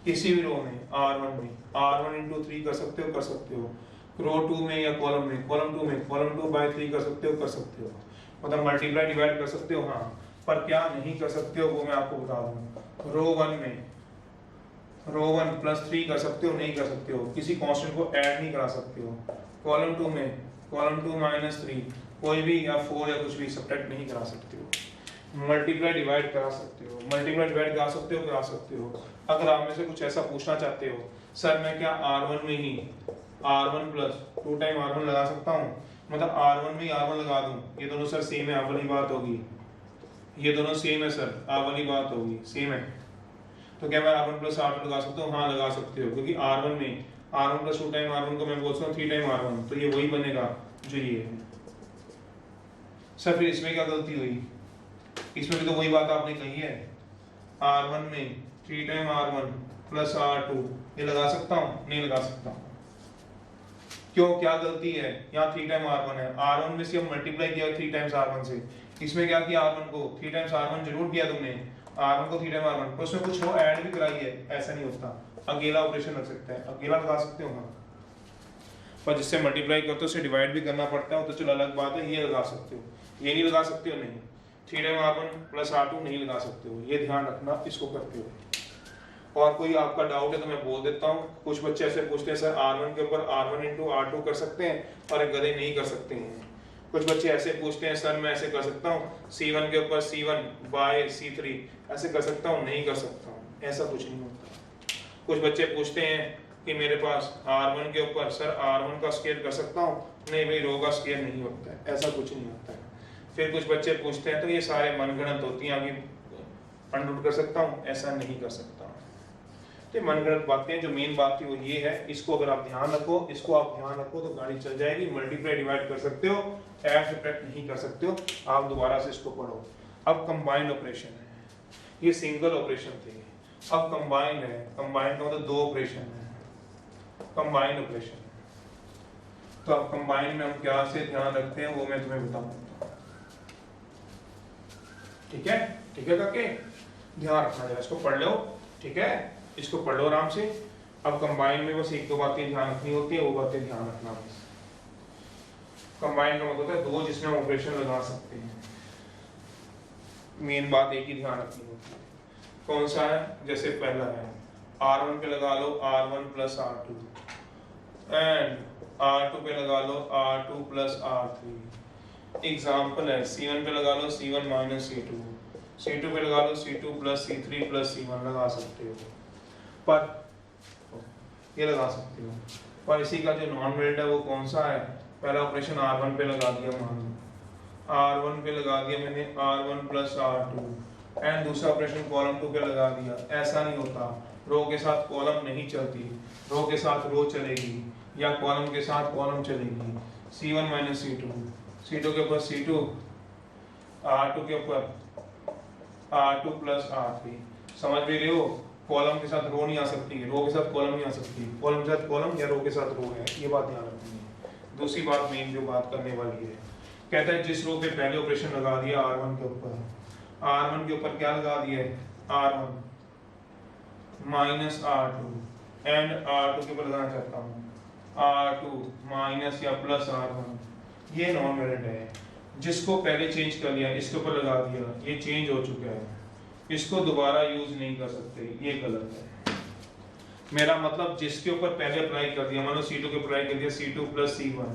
किसी भी रो में R1 इंटू 3 कर सकते हो, रो 2 में या कॉलम 2 में कॉलम 2/3 कर सकते हो। मतलब मल्टीप्लाई डिवाइड कर सकते हो हाँ, पर क्या नहीं कर सकते हो वो मैं आपको बता दूं। रो 1 में रो 1 +3 कर सकते हो, नहीं कर सकते हो, किसी कांस्टेंट को ऐड नहीं करा सकते हो। कॉलम 2 में कॉलम 2 -3 कोई भी या 4 या कुछ भी सब्ट्रैक्ट नहीं करा सकते हो। मल्टीप्लाई डिवाइड करा सकते हो, मल्टीप्लाई डिवाइड करा सकते हो। अगर आप में से कुछ ऐसा पूछना चाहते हो सर मैं क्या R1 में ही R1 + 2 टाइम R1 लगा सकता हूँ, मतलब R1 में ही R1 लगा दूं, ये दोनों सर सेम है, आप वाली बात होगी, ये दोनों सेम है सर, आप वाली बात होगी, सेम है, तो क्या मैं R1 + R2 लगा सकता हूँ? हाँ लगा सकते हो, क्योंकि R1 में R1 + 2 टाइम R1 को मैं बोल सकता हूँ 3 टाइम R1, तो ये वही बनेगा जो ये है। सर फिर इसमें क्या गलती हुई? इसमें भी तो वही बात आपने कही है, R1 में 3 टाइम R1 + R2 ये लगा सकता हूँ? नहीं लगा सकता हूँ। क्यों, क्या गलती है? यहाँ 3 टाइम R1 है, R1 में से हम मल्टीप्लाई किया 3 टाइम्स R1 से, इसमें क्या किया R1 को 3 टाइम्स R1 जरूर किया तुमने, R1 को 3 टाइम R1, पर उसमें कुछ रो ऐड भी कराई है, ऐसा नहीं होता, अकेला ऑपरेशन रख सकता है, अकेला लगा सकते हो हाँ, पर जिससे मल्टीप्लाई करते हो उसे डिवाइड भी करना पड़ता है, तो चलो अलग बात है, ये लगा सकते हो, ये नहीं लगा सकते हो नहीं, 3 टाइम R1 + R2 नहीं लगा सकते हो, ये ध्यान रखना इसको करते हो। और कोई आपका डाउट है तो मैं बोल देता हूँ, कुछ बच्चे ऐसे पूछते हैं सर R1 के ऊपर R1 × R2 कर सकते हैं और एक गधे नहीं कर सकते हैं। कुछ बच्चे ऐसे पूछते हैं सर मैं ऐसे कर सकता हूँ C1 के ऊपर C1/C3 ऐसे कर सकता हूँ, नहीं कर सकता हूँ, ऐसा कुछ नहीं होता। कुछ बच्चे पूछते हैं कि मेरे पास R1 के ऊपर सर R1 का स्क्वायर कर सकता हूँ, नहीं भाई रो का स्क्वायर नहीं होता है, ऐसा कुछ नहीं होता है। फिर कुछ बच्चे पूछते हैं तो ये सारे मनगढ़ंत होती हैं, आगे अंडरलूट कर सकता हूँ, ऐसा नहीं कर सकता। तो मनगढ़ंत बातें, जो मेन बात थी वो ये है, इसको अगर आप ध्यान रखो, इसको आप ध्यान रखो तो गाड़ी चल जाएगी। मल्टीप्लाई डिवाइड कर सकते हो, ऐड सब्ट्रैक्ट नहीं कर सकते हो, आप दोबारा से इसको पढ़ो। अब कंबाइंड ऑपरेशन है, ये सिंगल ऑपरेशन थे, अब कंबाइंड है, कंबाइंड का मतलब 2 ऑपरेशन है, कंबाइंड ऑपरेशन। तो अब कंबाइंड में हम क्या से ध्यान रखते हैं वो मैं तुम्हें बताऊंगा, ठीक है? ठीक है काके, ध्यान रखना जरा, इसको पढ़ लो, ठीक है, इसको पढ़ लो आराम से। अब कंबाइन में बस 1-2 बातें ध्यान रखनी होती है, वो बातें ध्यान रखना बस। कंबाइन का मतलब है 2 जिसमें हम ऑपरेशन लगा सकते हैं, मेन बात एक ही ध्यान रखनी होती है। कौन सा है? जैसे पहला है R1 पे लगा लो R1 + R2 एंड R2 पे लगा लो R2 + R3। एग्जाम्पल है C1 पे लगा लो C1 - C2, C2 पे लगा लो C2 + C3 + C1 लगा सकते हो, पर ये लगा सकते हो। पर इसी का जो नॉन वेरिएंट है वो कौन सा है? पहला ऑपरेशन R1 पे लगा दिया, मान लो R1 पे लगा दिया मैंने R1 + R2 एंड दूसरा ऑपरेशन कॉलम 2 पे लगा दिया। ऐसा नहीं होता, रो के साथ कॉलम नहीं चलती, रो के साथ रो चलेगी या कॉलम के साथ कॉलम चलेगी। C1 - C2, C2 के ऊपर C2, R2 के ऊपर R2 + R3। समझ भी रहे हो? कॉलम के साथ रो नहीं आ सकती, रो के साथ कॉलम नहीं आ सकती, कॉलम के साथ कॉलम या रो के साथ रो है, ये बात ध्यान रखनी है। दूसरी बात मेन जो बात करने वाली है, कहता है जिस रो पे पहले ऑपरेशन लगा दिया R1 के ऊपर, R1 के ऊपर क्या लगा दिया है? R1 - R2 एंड R2 के ऊपर लगाना चाहता हूँ R2 - या प्लस R1, ये नॉन वेरिएंट है। जिसको पहले चेंज कर लिया इसके ऊपर लगा दिया, ये चेंज हो चुका है, इसको दोबारा यूज नहीं कर सकते, ये गलत है। मेरा मतलब जिसके ऊपर पहले अप्लाई कर दिया, मान लो C2 के अप्लाई कर दिया C2 + C1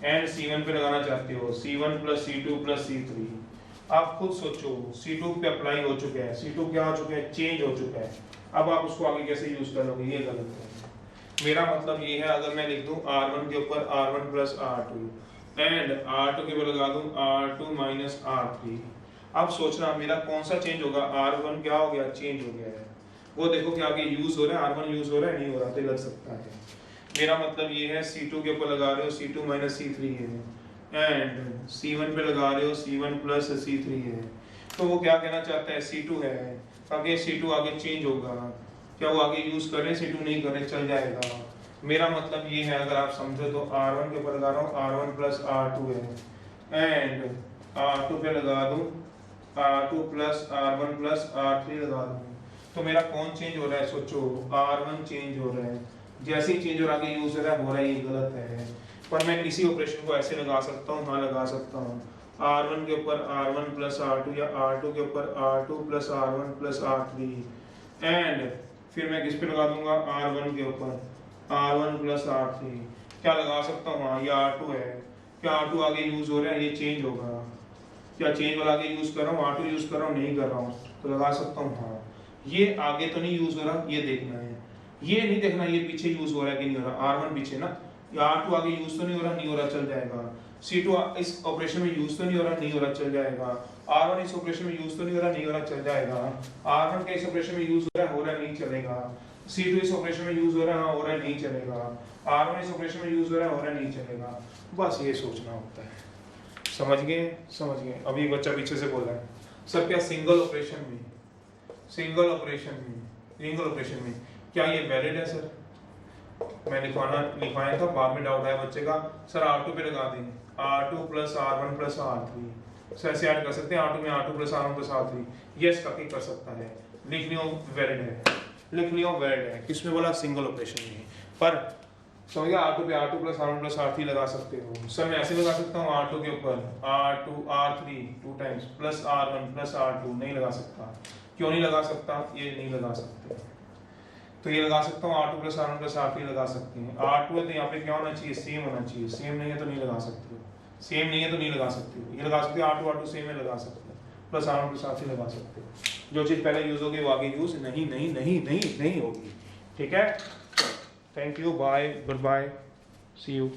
एंड C1 पे लगाना चाहते हो C1 + C2 + C3। आप खुद सोचो, C2 पे अप्लाई हो चुका है, C2 क्या हो चुका है? चेंज हो चुका है, अब आप उसको आगे कैसे यूज करोगे? ये गलत है। मेरा मतलब ये है, अगर मैं लिख दूं R1 के ऊपर R1 + R2 एंड R2 के ऊपर लगा दूं R2 - R3, अब सोचना मेरा कौन सा चेंज होगा? R1 क्या हो गया? चेंज हो गया है, वो देखो कि आगे यूज हो रहा है, R1 यूज हो रहा है, नहीं हो रहा, तो लग सकता है। मेरा मतलब ये है C2 के ऊपर लगा रहे हो C2 - C3 है एंड C1 पे लगा रहे हो C1 + C3 है, तो वो क्या कहना चाहता है? C2 है, आगे C2 आगे चेंज होगा, क्या वो आगे यूज करें C2 नहीं करें चल जाएगा। मेरा मतलब ये है, अगर आप समझो तो R1 के ऊपर लगा रहा हूँ R1 + R2 है एंड R2 पे लगा दूं R2 + R1 + R3 लगा दूं, तो मेरा कौन चेंज हो रहा है? सोचो, R1 चेंज हो रहा है, जैसे ही चेंज हो रहा है यूज हो रहा है, ये गलत है। पर मैं इसी ऑपरेशन को ऐसे लगा सकता हूँ, हाँ लगा सकता हूँ R1 के ऊपर R1 प्लस R2 या R2 के ऊपर R2 plus R1 plus R3 and फिर मैं किस पे लगा दूंगा R1 के ऊपर R1 प्लस R3 क्या लगा सकता हूँ हाँ ये R2 है क्या R2 आगे यूज हो रहा है ये चेंज होगा क्या चेंज वाला आगे यूज कर रहा हूँ R2 यूज कर रहा हूँ नहीं कर रहा हूँ तो लगा सकता हूँ हाँ ये आगे तो नहीं यूज हो रहा ये देखना है ये नहीं देखना ये पीछे यूज हो रहा है कि नहीं हो रहा R1 पीछे ना R2 आगे यूज तो नहीं हो रहा चल जाएगा C2 इस ऑपरेशन में यूज तो नहीं हो रहा चल जाएगा R1 इस ऑपरेशन में यूज तो नहीं हो रहा चल जाएगा R1 के इस ऑपरेशन में यूज हो रहा नहीं चलेगा C2 इस ऑपरेशन में यूज हो रहा नहीं चलेगा R1 इस ऑपरेशन में यूज हो रहा नहीं चलेगा बस ये सोचना होता है समझ गए अभी एक बच्चा पीछे से बोल रहा है सर क्या सिंगल ऑपरेशन में क्या ये वैलिड है सर मैं लिखवाया था बाद में डाउट आया बच्चे का सर R2 पे लगा देंगे R2 plus R1 plus R3 sir ऐसे ऐड कर सकते हैं R2 में R2 plus R1 plus R3 yes करके कर सकता है लिख लियो वैलिड है किसमें बोला सिंगल ऑपरेशन में पर समझ गया R2 पे R2 plus R1 plus R3 लगा सकते हो सर मैं ऐसे लगा सकता हूँ R2 के ऊपर R3 2 times plus R1 plus R2 नहीं लगा सकता क्यों नहीं लगा सकता ये नहीं लगा सकते तो ये लगा सकता हूँ R2 plus R1 plus R3 लगा सकते हैं R2 है तो यहाँ पे क्या होना चाहिए सेम होना चाहिए सेम नहीं है तो नहीं लगा सकते ये लगा सकते हो R2 सेम है लगा सकते हो प्लस R1 प्लस R3 लगा सकते हो जो चीज़ पहले यूज होगी वो आगे यूज नहीं होगी ठीक है thank you bye goodbye see you